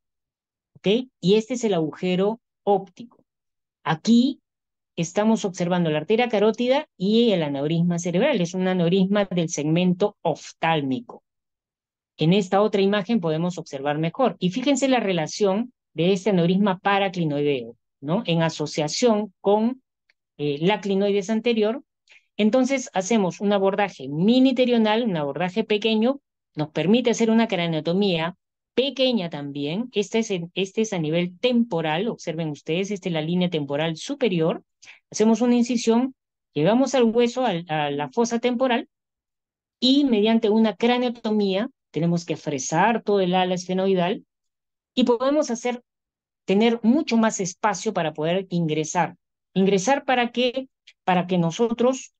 ¿ok? Y este es el agujero óptico. Aquí estamos observando la arteria carótida y el aneurisma cerebral, es un aneurisma del segmento oftálmico. En esta otra imagen podemos observar mejor. Y fíjense la relación de este aneurisma paraclinoideo, ¿no? En asociación con la clinoides anterior. Entonces hacemos un abordaje miniterional, un abordaje pequeño, nos permite hacer una craneotomía pequeña también. Este es a nivel temporal, observen ustedes, esta es la línea temporal superior. Hacemos una incisión, llegamos al hueso, a la fosa temporal, y mediante una craneotomía tenemos que fresar todo el ala esfenoidal y podemos tener mucho más espacio para poder ingresar. ¿Ingresar para qué? Para que nosotros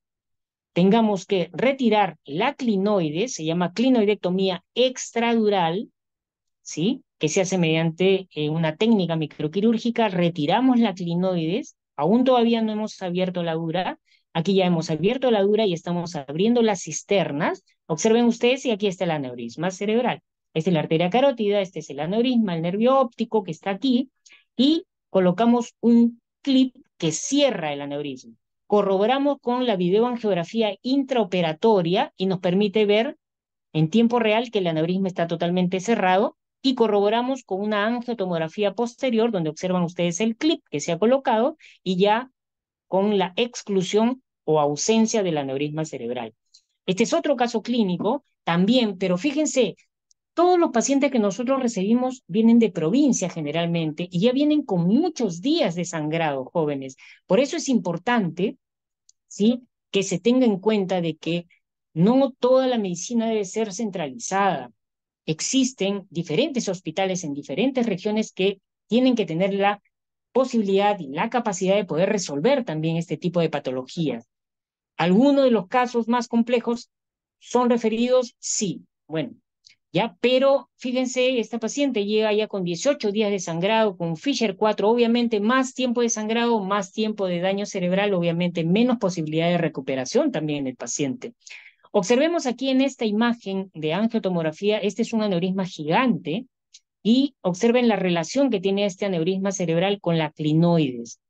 tengamos que retirar la clinoide, se llama clinoidectomía extradural, ¿sí? Que se hace mediante una técnica microquirúrgica, retiramos la clinoides, aún todavía no hemos abierto la dura, aquí ya hemos abierto la dura y estamos abriendo las cisternas. Observen ustedes y aquí está el aneurisma cerebral. Esta es la arteria carótida, este es el aneurisma, el nervio óptico que está aquí, y colocamos un clip que cierra el aneurisma. Corroboramos con la videoangiografía intraoperatoria y nos permite ver en tiempo real que el aneurisma está totalmente cerrado y corroboramos con una angiotomografía posterior donde observan ustedes el clip que se ha colocado y ya con la exclusión o ausencia del aneurisma cerebral. Este es otro caso clínico también, pero fíjense, todos los pacientes que nosotros recibimos vienen de provincia generalmente y ya vienen con muchos días de sangrado, jóvenes. Por eso es importante, ¿sí? Que se tenga en cuenta de que no toda la medicina debe ser centralizada. Existen diferentes hospitales en diferentes regiones que tienen que tener la posibilidad y la capacidad de poder resolver también este tipo de patologías. Algunos de los casos más complejos son referidos, sí, bueno, ya, pero fíjense, esta paciente llega ya con 18 días de sangrado, con Fisher 4, obviamente más tiempo de sangrado, más tiempo de daño cerebral, obviamente menos posibilidad de recuperación también en el paciente. Observemos aquí en esta imagen de angiotomografía, este es un aneurisma gigante, y observen la relación que tiene este aneurisma cerebral con la clinoides,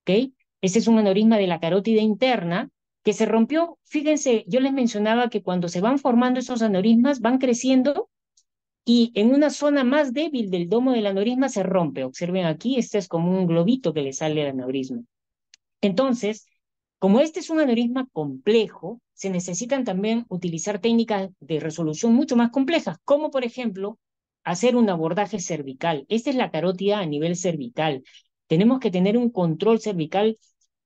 ¿ok? Este es un aneurisma de la carótida interna que se rompió. Fíjense, yo les mencionaba que cuando se van formando esos aneurismas, van creciendo y en una zona más débil del domo del aneurisma se rompe. Observen aquí, este es como un globito que le sale al aneurisma. Entonces, como este es un aneurisma complejo, se necesitan también utilizar técnicas de resolución mucho más complejas, como por ejemplo hacer un abordaje cervical. Esta es la carótida a nivel cervical. Tenemos que tener un control cervical.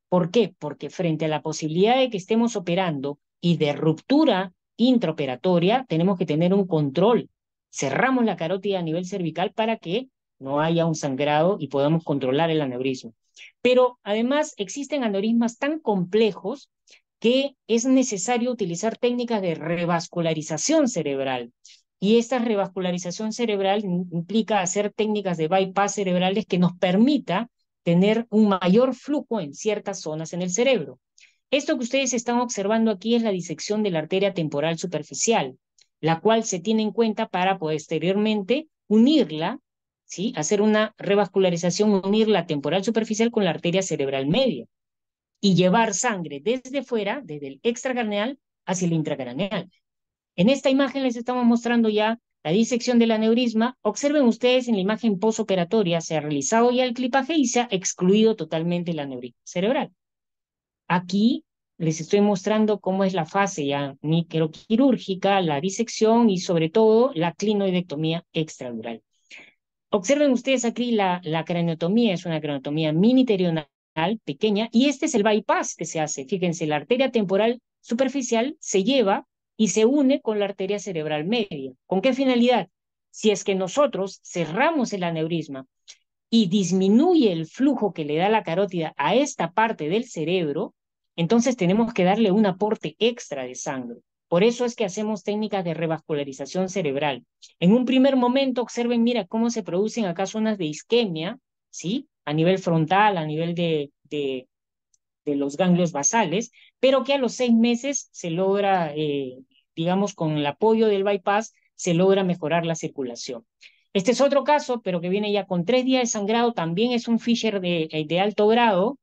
¿Por qué? Porque frente a la posibilidad de que estemos operando y de ruptura intraoperatoria, tenemos que tener un control. Cerramos la carótida a nivel cervical para que no haya un sangrado y podamos controlar el aneurisma. Pero además existen aneurismas tan complejos que es necesario utilizar técnicas de revascularización cerebral. Y esta revascularización cerebral implica hacer técnicas de bypass cerebrales que nos permita tener un mayor flujo en ciertas zonas en el cerebro. Esto que ustedes están observando aquí es la disección de la arteria temporal superficial, la cual se tiene en cuenta para posteriormente unirla, ¿sí? Hacer una revascularización, unir la temporal superficial con la arteria cerebral media y llevar sangre desde fuera, desde el extracraneal hacia el intracraneal. En esta imagen les estamos mostrando ya la disección del aneurisma. Observen ustedes en la imagen posoperatoria, se ha realizado ya el clipaje y se ha excluido totalmente el aneurisma cerebral. Aquí les estoy mostrando cómo es la fase ya microquirúrgica, la disección y sobre todo la clinoidectomía extradural. Observen ustedes aquí la craneotomía, es una craneotomía miniterional pequeña y este es el bypass que se hace. Fíjense, la arteria temporal superficial se lleva y se une con la arteria cerebral media. ¿Con qué finalidad? Si es que nosotros cerramos el aneurisma y disminuye el flujo que le da la carótida a esta parte del cerebro, entonces tenemos que darle un aporte extra de sangre. Por eso es que hacemos técnicas de revascularización cerebral. En un primer momento, observen, mira cómo se producen acá zonas de isquemia, ¿sí? A nivel frontal, a nivel de los ganglios basales, pero que a los 6 meses se logra, digamos, con el apoyo del bypass, se logra mejorar la circulación. Este es otro caso, pero que viene ya con 3 días de sangrado, también es un Fisher de alto grado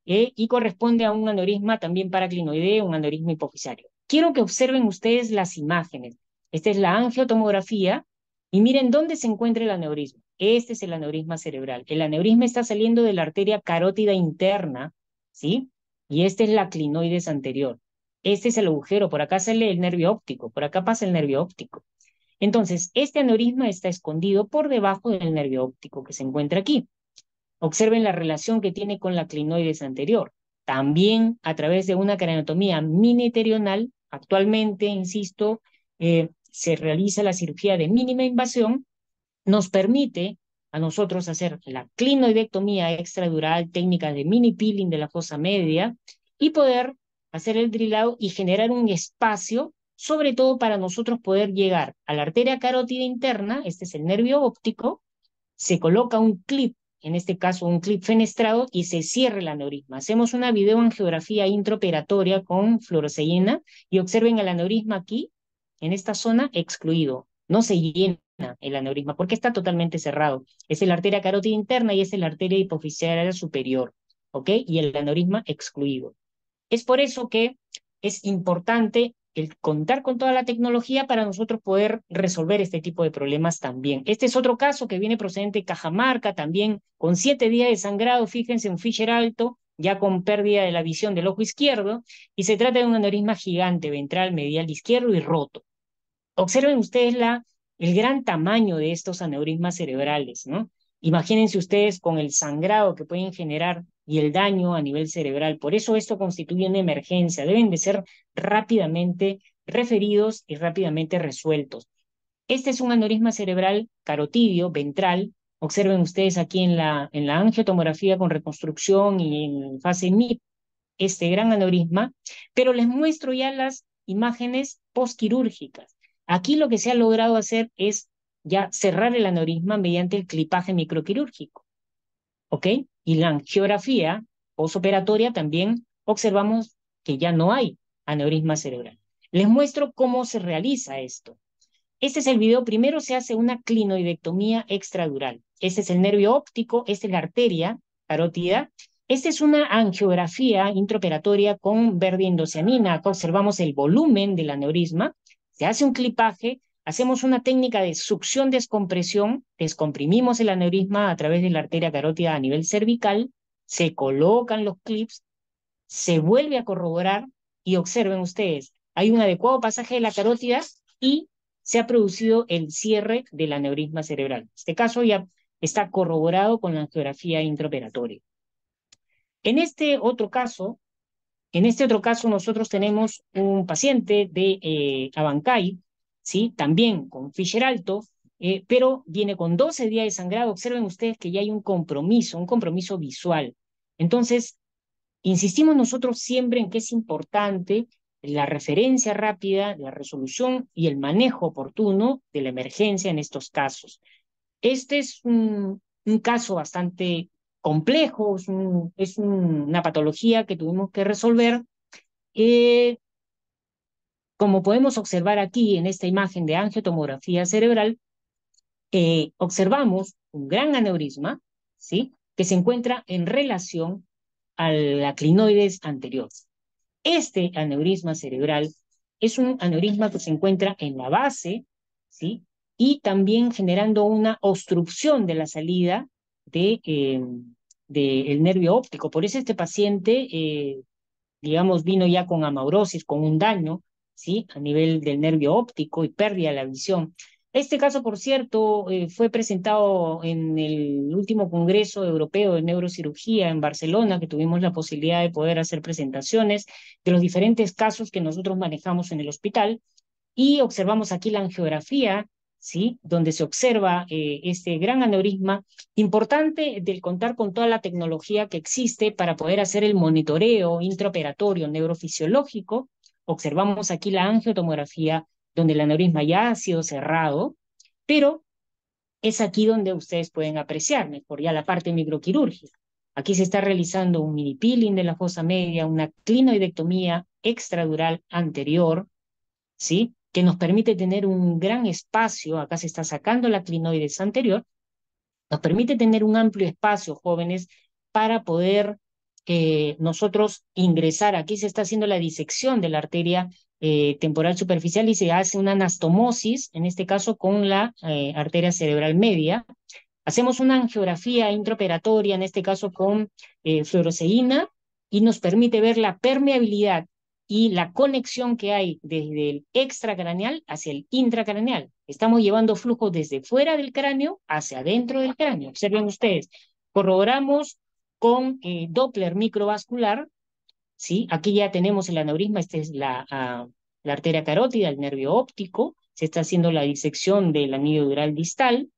y corresponde a un aneurisma también paraclinoideo, un aneurisma hipofisario. Quiero que observen ustedes las imágenes. Esta es la angiotomografía y miren dónde se encuentra el aneurisma. Este es el aneurisma cerebral. El aneurisma está saliendo de la arteria carótida interna, ¿sí? Y esta es la clinoides anterior. Este es el agujero, por acá sale el nervio óptico, por acá pasa el nervio óptico. Entonces, este aneurisma está escondido por debajo del nervio óptico que se encuentra aquí. Observen la relación que tiene con la clinoides anterior. También a través de una craneotomía miniterional, actualmente, insisto, se realiza la cirugía de mínima invasión, nos permite a nosotros hacer la clinoidectomía extradural, técnica de mini peeling de la fosa media y poder hacer el drilado y generar un espacio, sobre todo para nosotros poder llegar a la arteria carótida interna, este es el nervio óptico, se coloca un clip, en este caso un clip fenestrado, y se cierra el aneurisma. Hacemos una videoangiografía intraoperatoria con fluoresceína y observen el aneurisma aquí, en esta zona, excluido. No se llena el aneurisma porque está totalmente cerrado. Es la arteria carótida interna y es la arteria hipofisiaria superior, ¿ok? Y el aneurisma excluido. Es por eso que es importante el contar con toda la tecnología para nosotros poder resolver este tipo de problemas también. Este es otro caso que viene procedente de Cajamarca, también con 7 días de sangrado, fíjense, un Fisher alto, ya con pérdida de la visión del ojo izquierdo, y se trata de un aneurisma gigante ventral medial izquierdo y roto. Observen ustedes el gran tamaño de estos aneurismas cerebrales, ¿no? Imagínense ustedes con el sangrado que pueden generar y el daño a nivel cerebral. Por eso esto constituye una emergencia. Deben de ser rápidamente referidos y rápidamente resueltos. Este es un aneurisma cerebral carotidio, ventral. Observen ustedes aquí en la angiotomografía con reconstrucción y en fase MIP este gran aneurisma, pero les muestro ya las imágenes postquirúrgicas. Aquí lo que se ha logrado hacer es ya cerrar el aneurisma mediante el clipaje microquirúrgico, ¿ok? Y la angiografía posoperatoria también observamos que ya no hay aneurisma cerebral. Les muestro cómo se realiza esto. Este es el video. Primero se hace una clinoidectomía extradural. Este es el nervio óptico, esta es la arteria carótida. Esta es una angiografía intraoperatoria con verde indocianina. Acá observamos el volumen del aneurisma. Se hace un clipaje, hacemos una técnica de succión-descompresión, descomprimimos el aneurisma a través de la arteria carótida a nivel cervical, se colocan los clips, se vuelve a corroborar y observen ustedes, hay un adecuado pasaje de la carótida y se ha producido el cierre del aneurisma cerebral. Este caso ya está corroborado con la angiografía intraoperatoria. En este otro caso, En este otro caso, nosotros tenemos un paciente de Abancay, ¿sí? También con Fisher alto, pero viene con 12 días de sangrado. Observen ustedes que ya hay un compromiso visual. Entonces, insistimos nosotros siempre en que es importante la referencia rápida, la resolución y el manejo oportuno de la emergencia en estos casos. Este es un caso bastante complejo, una patología que tuvimos que resolver. eh, Como podemos observar aquí en esta imagen de angiotomografía cerebral, observamos un gran aneurisma, ¿sí? Que se encuentra en relación a la clinoides anterior. Este aneurisma cerebral es un aneurisma que se encuentra en la base, ¿sí? Y también generando una obstrucción de la salida del nervio óptico. Por eso este paciente, digamos, vino ya con amaurosis, con un daño, ¿sí? A nivel del nervio óptico y pérdida de la visión. Este caso, por cierto, fue presentado en el último Congreso Europeo de Neurocirugía en Barcelona, que tuvimos la posibilidad de poder hacer presentaciones de los diferentes casos que nosotros manejamos en el hospital y observamos aquí la angiografía, ¿sí? Donde se observa este gran aneurisma, importante del contar con toda la tecnología que existe para poder hacer el monitoreo intraoperatorio neurofisiológico. Observamos aquí la angiotomografía, donde el aneurisma ya ha sido cerrado, pero es aquí donde ustedes pueden apreciar mejor ya la parte microquirúrgica. Aquí se está realizando un mini peeling de la fosa media, una clinoidectomía extradural anterior, ¿sí? Que nos permite tener un gran espacio, acá se está sacando la clinoides anterior, nos permite tener un amplio espacio, jóvenes, para poder nosotros ingresar. Aquí se está haciendo la disección de la arteria temporal superficial y se hace una anastomosis, en este caso con la arteria cerebral media. Hacemos una angiografía intraoperatoria, en este caso con fluoresceína, y nos permite ver la permeabilidad y la conexión que hay desde el extracraneal hacia el intracraneal. Estamos llevando flujo desde fuera del cráneo hacia adentro del cráneo. Observen ustedes. Corroboramos con Doppler microvascular, ¿sí? Aquí ya tenemos el aneurisma, esta es la arteria carótida, el nervio óptico. Se está haciendo la disección del anillo dural distal.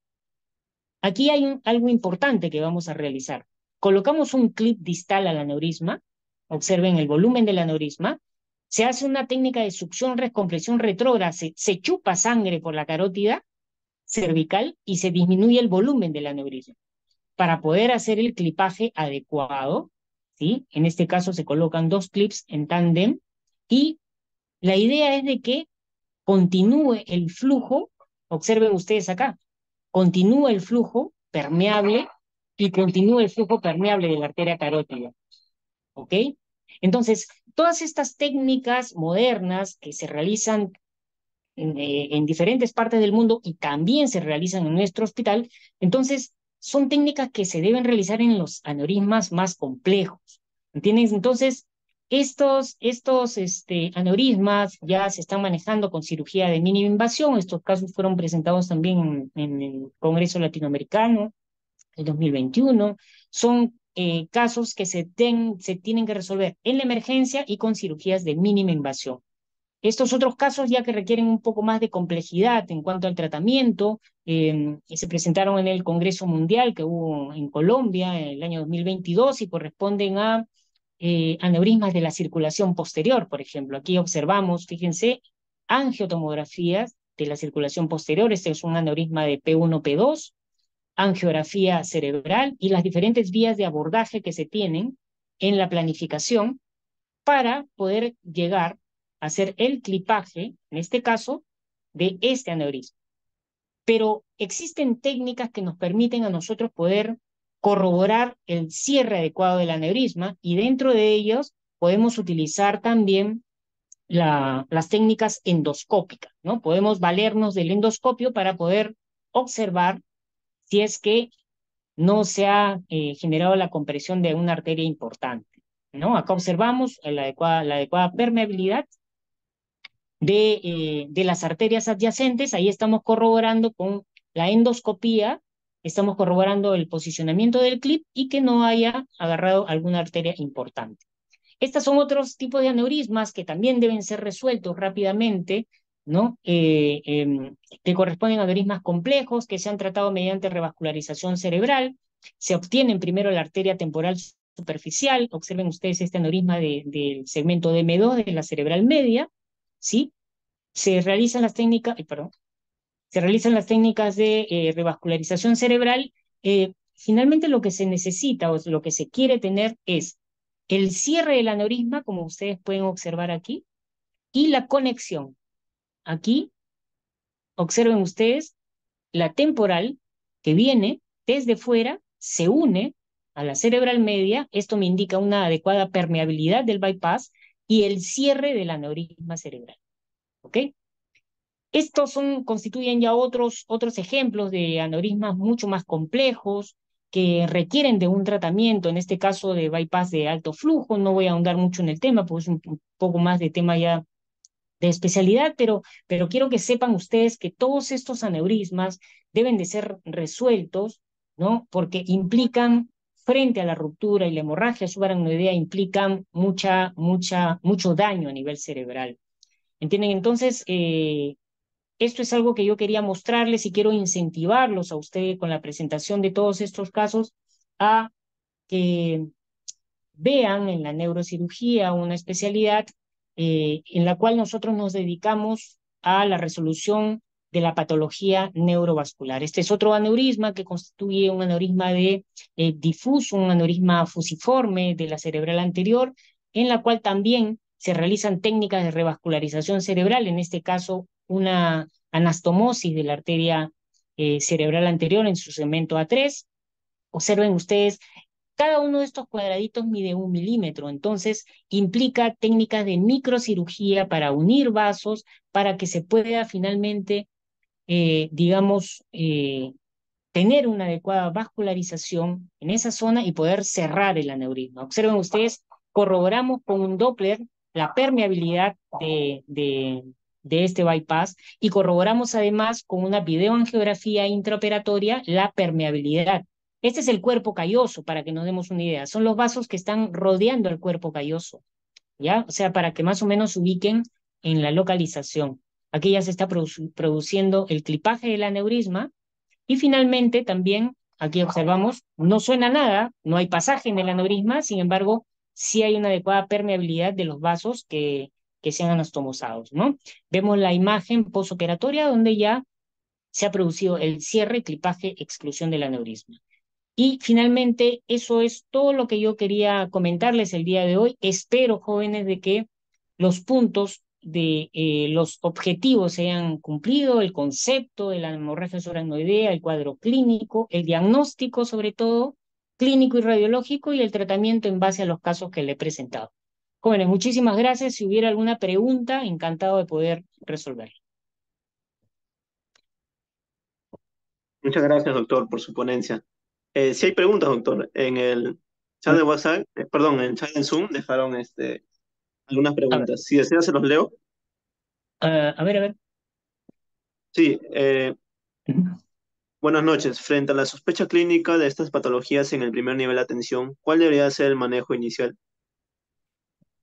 Aquí hay algo importante que vamos a realizar. Colocamos un clip distal al aneurisma, observen el volumen del aneurisma, se hace una técnica de succión, compresión retrógrada, se chupa sangre por la carótida cervical y se disminuye el volumen del aneurisma para poder hacer el clipaje adecuado, ¿sí? En este caso se colocan dos clips en tándem y la idea es de que continúe el flujo, observen ustedes acá, continúa el flujo permeable y continúa el flujo permeable de la arteria carótida, ¿ok? Entonces, todas estas técnicas modernas que se realizan en diferentes partes del mundo y también se realizan en nuestro hospital, entonces son técnicas que se deben realizar en los aneurismas más complejos, ¿entiendes? Entonces, estos aneurismas ya se están manejando con cirugía de mínima invasión. Estos casos fueron presentados también en el Congreso Latinoamericano el 2021. Son casos que se tienen que resolver en la emergencia y con cirugías de mínima invasión. Estos otros casos ya que requieren un poco más de complejidad en cuanto al tratamiento, se presentaron en el Congreso Mundial que hubo en Colombia en el año 2022 y corresponden a aneurismas de la circulación posterior, por ejemplo. Aquí observamos, fíjense, angiotomografías de la circulación posterior. Este es un aneurisma de P1, P2, angiografía cerebral y las diferentes vías de abordaje que se tienen en la planificación para poder llegar a hacer el clipaje, en este caso, de este aneurisma. Pero existen técnicas que nos permiten a nosotros poder corroborar el cierre adecuado del aneurisma y dentro de ellos podemos utilizar también las técnicas endoscópicas, ¿no? Podemos valernos del endoscopio para poder observar si es que no se ha generado la compresión de una arteria importante, ¿no? Acá observamos la adecuada permeabilidad de las arterias adyacentes. Ahí estamos corroborando con la endoscopía, estamos corroborando el posicionamiento del clip y que no haya agarrado alguna arteria importante. Estos son otros tipos de aneurismas que también deben ser resueltos rápidamente, ¿no? Que corresponden a aneurismas complejos que se han tratado mediante revascularización cerebral. Se obtienen primero la arteria temporal superficial. Observen ustedes este aneurisma del segmento de M2 de la cerebral media, ¿sí? Se realizan las técnicas, perdón, se realizan las técnicas de revascularización cerebral. Finalmente lo que se necesita o lo que se quiere tener es el cierre del aneurisma, como ustedes pueden observar aquí, y la conexión. Aquí, observen ustedes, la temporal que viene desde fuera se une a la cerebral media. Esto me indica una adecuada permeabilidad del bypass y el cierre del aneurisma cerebral. ¿Ok? Estos constituyen ya otros ejemplos de aneurismas mucho más complejos que requieren de un tratamiento, en este caso de bypass de alto flujo. No voy a ahondar mucho en el tema, porque es un poco más de tema ya de especialidad, pero quiero que sepan ustedes que todos estos aneurismas deben de ser resueltos, ¿no? Porque implican, frente a la ruptura y la hemorragia subaracnoidea, implican mucho daño a nivel cerebral. ¿Entienden? Entonces, esto es algo que yo quería mostrarles y quiero incentivarlos a ustedes con la presentación de todos estos casos a que vean en la neurocirugía una especialidad en la cual nosotros nos dedicamos a la resolución de la patología neurovascular. Este es otro aneurisma que constituye un aneurisma difuso, un aneurisma fusiforme de la cerebral anterior, en la cual también se realizan técnicas de revascularización cerebral, en este caso una anastomosis de la arteria cerebral anterior en su segmento A3. Observen ustedes, cada uno de estos cuadraditos mide 1 milímetro, entonces implica técnicas de microcirugía para unir vasos, para que se pueda finalmente, digamos, tener una adecuada vascularización en esa zona y poder cerrar el aneurisma. Observen ustedes, corroboramos con un Doppler la permeabilidad de este bypass y corroboramos además con una videoangiografía intraoperatoria la permeabilidad. Este es el cuerpo calloso, para que nos demos una idea. Son los vasos que están rodeando el cuerpo calloso, ¿ya? O sea, para que más o menos se ubiquen en la localización. Aquí ya se está produciendo el clipaje del aneurisma y finalmente también, aquí observamos, no suena nada, no hay pasaje en el aneurisma, sin embargo, sí hay una adecuada permeabilidad de los vasos que se han anastomosados, ¿no? Vemos la imagen posoperatoria donde ya se ha producido el cierre, clipaje, exclusión del aneurisma. Y finalmente, eso es todo lo que yo quería comentarles el día de hoy. Espero, jóvenes, de que los puntos de los objetivos se hayan cumplido, el concepto de la hemorragia subaracnoidea, el cuadro clínico, el diagnóstico sobre todo, clínico y radiológico, y el tratamiento en base a los casos que le he presentado. Jóvenes, muchísimas gracias. Si hubiera alguna pregunta, encantado de poder resolverla. Muchas gracias, doctor, por su ponencia. Si hay preguntas, doctor, en el chat de WhatsApp, perdón, en el chat en Zoom dejaron algunas A ver, preguntas. Si desea, se los leo. a ver, a ver. Sí, buenas noches. Frente a la sospecha clínica de estas patologías en el primer nivel de atención, ¿cuál debería ser el manejo inicial?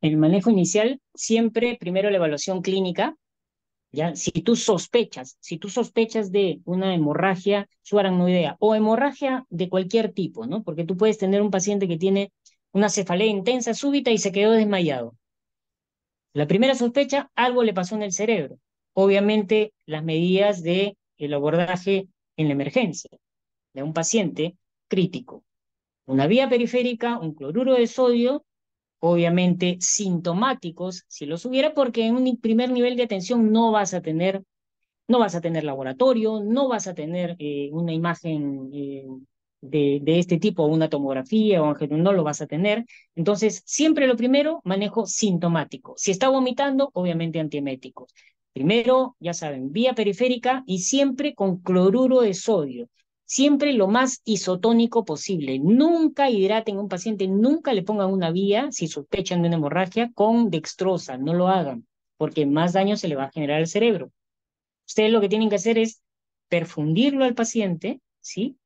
El manejo inicial, siempre primero la evaluación clínica. ¿Ya? Si tú sospechas de una hemorragia subaracnoidea o hemorragia de cualquier tipo, ¿no? Porque tú puedes tener un paciente que tiene una cefalea intensa súbita y se quedó desmayado. La primera sospecha, algo le pasó en el cerebro. Obviamente, las medidas de el abordaje en la emergencia de un paciente crítico. Una vía periférica, un cloruro de sodio, obviamente sintomáticos, si los hubiera, porque en un primer nivel de atención no vas a tener laboratorio, no vas a tener una imagen de este tipo, una tomografía o no lo vas a tener. Entonces, siempre lo primero, manejo sintomático. Si está vomitando, obviamente antieméticos. Primero, ya saben, vía periférica y siempre con cloruro de sodio. Siempre lo más isotónico posible. Nunca hidraten a un paciente, nunca le pongan una vía, si sospechan de una hemorragia, con dextrosa. No lo hagan, porque más daño se le va a generar al cerebro. Ustedes lo que tienen que hacer es perfundirlo al paciente, ¿sí?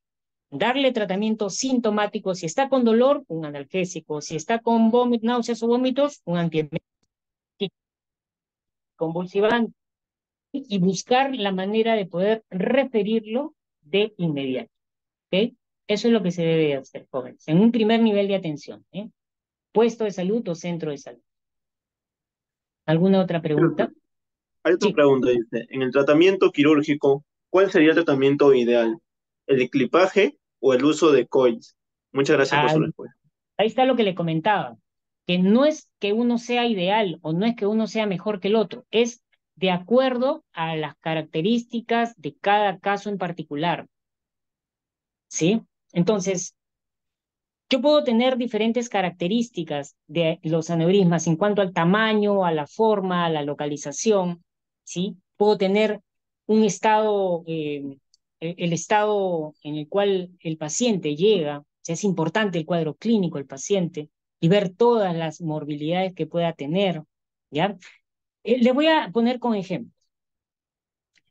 darle tratamiento sintomático. Si está con dolor, un analgésico. Si está con náuseas o vómitos, un antiemetico convulsivante. Y buscar la manera de poder referirlo de inmediato. ¿Ok? Eso es lo que se debe hacer, jóvenes, en un primer nivel de atención. Puesto de salud o centro de salud. ¿Alguna otra pregunta? Hay otra Sí. pregunta, dice, en el tratamiento quirúrgico, ¿cuál sería el tratamiento ideal? ¿El de clipaje o el uso de coils? Muchas gracias por su Ahí, respuesta. ahí está lo que le comentaba, que no es que uno sea ideal o no es que uno sea mejor que el otro, es de acuerdo a las características de cada caso en particular, ¿sí? Entonces, yo puedo tener diferentes características de los aneurismas en cuanto al tamaño, a la forma, a la localización, ¿sí? Puedo tener un estado, el estado en el cual el paciente llega, o sea, es importante el cuadro clínico del paciente y ver todas las morbilidades que pueda tener, ¿ya? Le voy a poner con ejemplo.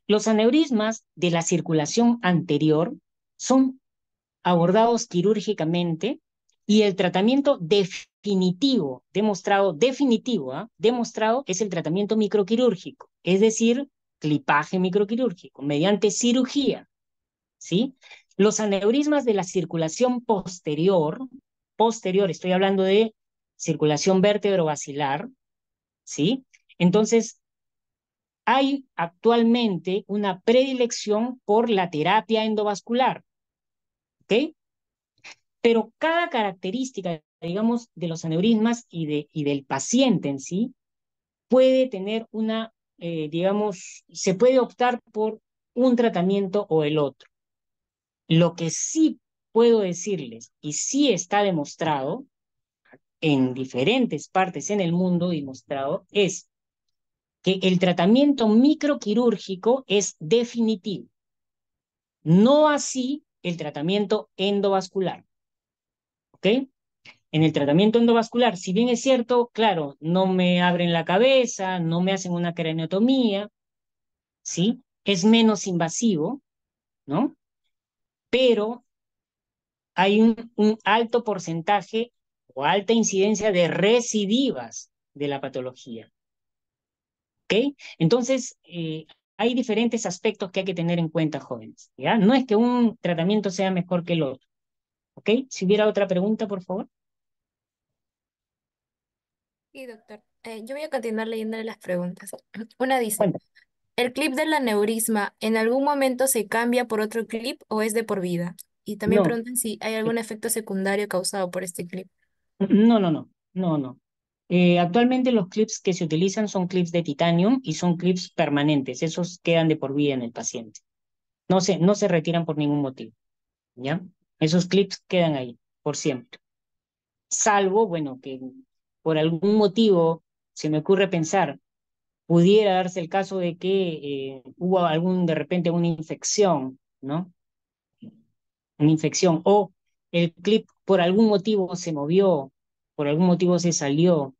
Los aneurismas de la circulación anterior son abordados quirúrgicamente y el tratamiento definitivo, demostrado es el tratamiento microquirúrgico, es decir, clipaje microquirúrgico mediante cirugía, ¿sí? Los aneurismas de la circulación posterior, estoy hablando de circulación vértebro-basilar, ¿sí? Entonces, hay actualmente una predilección por la terapia endovascular, ¿ok? Pero cada característica, digamos, de los aneurismas y del paciente en sí puede tener digamos, se puede optar por un tratamiento o el otro. Lo que sí puedo decirles, y sí está demostrado en diferentes partes en el mundo, demostrado, es que el tratamiento microquirúrgico es definitivo, no así el tratamiento endovascular, ¿ok? En el tratamiento endovascular, si bien es cierto, claro, no me abren la cabeza, no me hacen una craneotomía, ¿sí? Es menos invasivo, ¿no? Pero hay un alto porcentaje o alta incidencia de recidivas de la patología, ¿ok? Entonces, hay diferentes aspectos que hay que tener en cuenta, jóvenes, ¿ya? No es que un tratamiento sea mejor que el otro, ¿ok? Si hubiera otra pregunta, por favor. Sí, doctor. Yo voy a continuar leyendo las preguntas. Una dice, Cuenta. ¿el clip del aneurisma en algún momento se cambia por otro clip o es de por vida? Y también No, preguntan si hay algún efecto secundario causado por este clip. no. Actualmente los clips que se utilizan son clips de titanio y son clips permanentes. Esos quedan de por vida en el paciente. No se retiran por ningún motivo, ¿ya? Esos clips quedan ahí por siempre. Salvo, bueno, que por algún motivo se me ocurre pensar, pudiera darse el caso de que hubo de repente una infección, ¿no? Una infección o el clip por algún motivo se movió, por algún motivo se salió,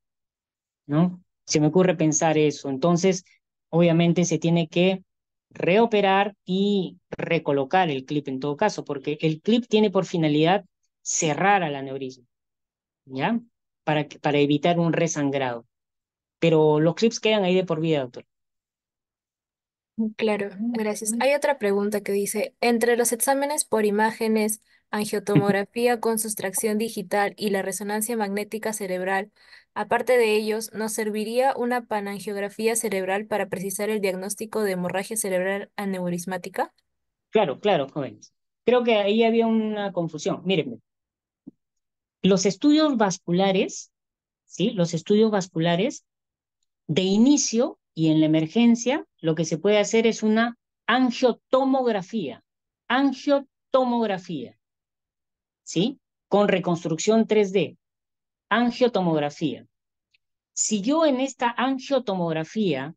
¿no? Se me ocurre pensar eso. Entonces, obviamente se tiene que reoperar y recolocar el clip en todo caso, porque el clip tiene por finalidad cerrar al aneurisma, ¿ya? Para evitar un resangrado. Pero los clips quedan ahí de por vida, doctor. Claro, gracias. Hay otra pregunta que dice, entre los exámenes por imágenes, angiotomografía con sustracción digital y la resonancia magnética cerebral, aparte de ellos, ¿nos serviría una panangiografía cerebral para precisar el diagnóstico de hemorragia cerebral aneurismática? Claro, claro, jóvenes. Creo que ahí había una confusión. Mírenme, los estudios vasculares, ¿sí? Los estudios vasculares de inicio y en la emergencia, lo que se puede hacer es una angiotomografía. Angiotomografía, ¿sí? Con reconstrucción 3D. Angiotomografía. Si yo en esta angiotomografía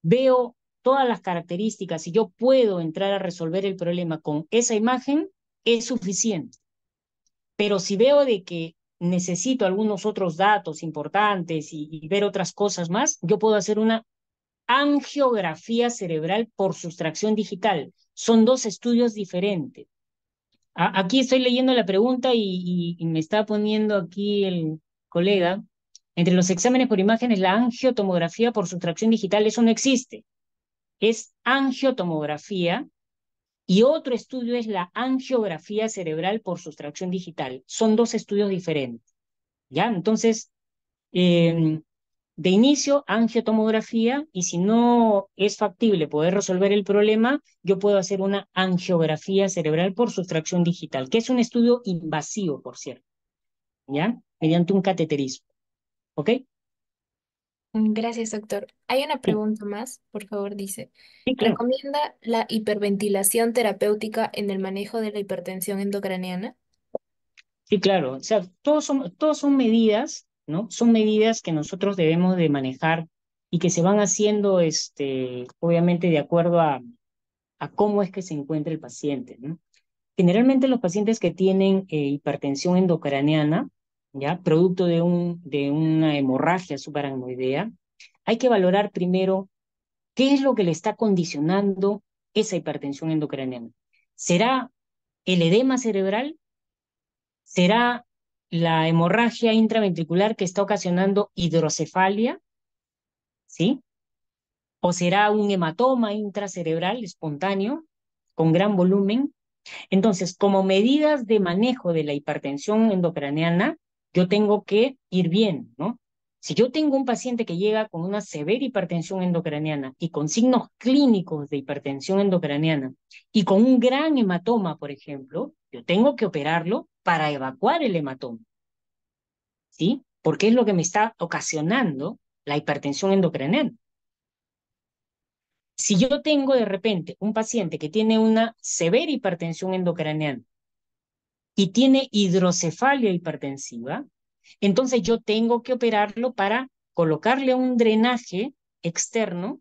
veo todas las características y yo puedo entrar a resolver el problema con esa imagen, es suficiente. Pero si veo de que necesito algunos otros datos importantes y ver otras cosas más, yo puedo hacer una angiografía cerebral por sustracción digital. Son dos estudios diferentes. Aquí estoy leyendo la pregunta y me está poniendo aquí el colega. Entre los exámenes por imágenes, la angiotomografía por sustracción digital, eso no existe. Es angiotomografía y otro estudio es la angiografía cerebral por sustracción digital. Son dos estudios diferentes. ¿Ya? Entonces, eh, de inicio, angiotomografía, y si no es factible poder resolver el problema, yo puedo hacer una angiografía cerebral por sustracción digital, que es un estudio invasivo, por cierto, ¿ya? Mediante un cateterismo, ¿ok? Gracias, doctor. Hay una Sí, pregunta más, por favor, dice. sí, claro. ¿Recomienda la hiperventilación terapéutica en el manejo de la hipertensión endocraniana? Sí, claro. O sea, todos son medidas, ¿no? Son medidas que nosotros debemos de manejar y que se van haciendo, obviamente, de acuerdo a cómo es que se encuentra el paciente, ¿no? Generalmente los pacientes que tienen hipertensión endocraniana, ¿ya? Producto de una hemorragia subaracnoidea, hay que valorar primero qué es lo que le está condicionando esa hipertensión endocraniana. ¿Será el edema cerebral? ¿Será la hemorragia intraventricular que está ocasionando hidrocefalia? ¿Sí? ¿O será un hematoma intracerebral espontáneo con gran volumen? Entonces, como medidas de manejo de la hipertensión endocraniana, yo tengo que ir bien, ¿no? Si yo tengo un paciente que llega con una severa hipertensión endocraniana y con signos clínicos de hipertensión endocraniana y con un gran hematoma, por ejemplo, yo tengo que operarlo para evacuar el hematoma, ¿sí? Porque es lo que me está ocasionando la hipertensión endocraniana. Si yo tengo de repente un paciente que tiene una severa hipertensión endocraniana y tiene hidrocefalia hipertensiva, entonces yo tengo que operarlo para colocarle un drenaje externo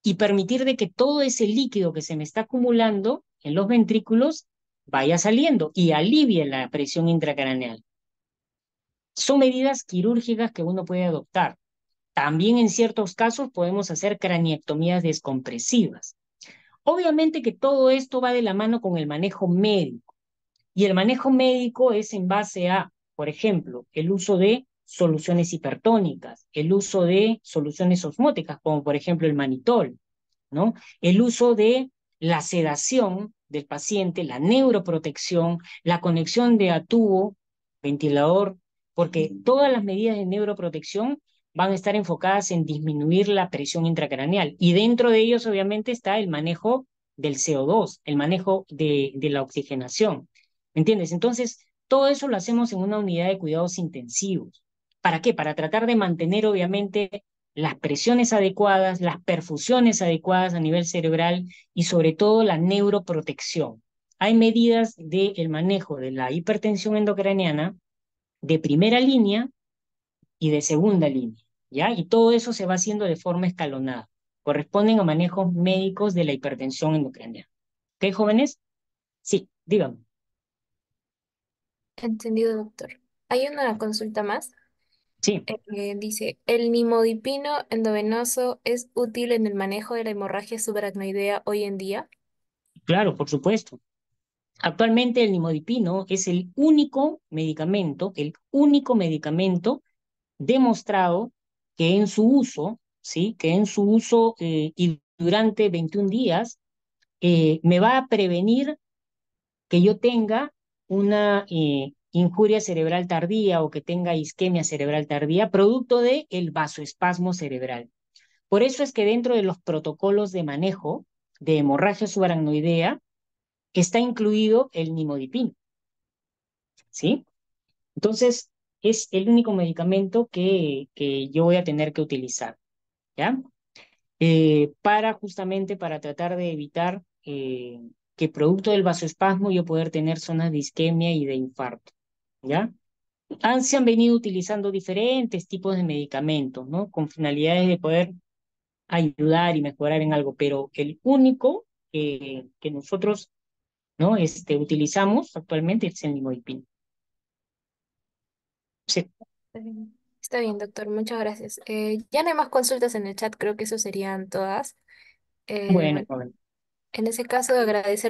y permitir de que todo ese líquido que se me está acumulando en los ventrículos vaya saliendo y alivie la presión intracraneal. Son medidas quirúrgicas que uno puede adoptar. También en ciertos casos podemos hacer craniectomías descompresivas. Obviamente que todo esto va de la mano con el manejo médico. Y el manejo médico es en base a, por ejemplo, el uso de soluciones hipertónicas, el uso de soluciones osmóticas, como por ejemplo el manitol, ¿no? El uso de la sedación del paciente, la neuroprotección, la conexión de a tubo, ventilador, porque todas las medidas de neuroprotección van a estar enfocadas en disminuir la presión intracraneal. Y dentro de ellos, obviamente, está el manejo del CO2, el manejo de la oxigenación. ¿Me entiendes? Entonces, todo eso lo hacemos en una unidad de cuidados intensivos. ¿Para qué? Para tratar de mantener, obviamente, las presiones adecuadas, las perfusiones adecuadas a nivel cerebral y sobre todo la neuroprotección. Hay medidas del manejo de la hipertensión endocraniana de primera línea y de segunda línea, ¿ya? Y todo eso se va haciendo de forma escalonada. Corresponden a manejos médicos de la hipertensión endocraniana. ¿Ok, jóvenes? Sí, díganme. Entendido, doctor. Hay una consulta más. Sí, Dice, ¿el nimodipino endovenoso es útil en el manejo de la hemorragia subaracnoidea hoy en día? claro, por supuesto. Actualmente el nimodipino es el único medicamento demostrado que en su uso, ¿sí? Que en su uso y durante 21 días me va a prevenir que yo tenga una injuria cerebral tardía o que tenga isquemia cerebral tardía, producto del vasoespasmo cerebral. Por eso es que dentro de los protocolos de manejo de hemorragia subaracnoidea está incluido el nimodipino, ¿sí? Entonces, es el único medicamento que yo voy a tener que utilizar, ¿ya? Para justamente para tratar de evitar que producto del vasoespasmo yo poder tener zonas de isquemia y de infarto, ¿ya? Se han venido utilizando diferentes tipos de medicamentos, ¿no? Con finalidades de poder ayudar y mejorar en algo, pero el único que nosotros, ¿no? Utilizamos actualmente es el nimodipino. Sí. Está bien, doctor. Muchas gracias. Ya no hay más consultas en el chat. Creo que eso serían todas. Bueno, Bueno, joven. en ese caso, agradecer.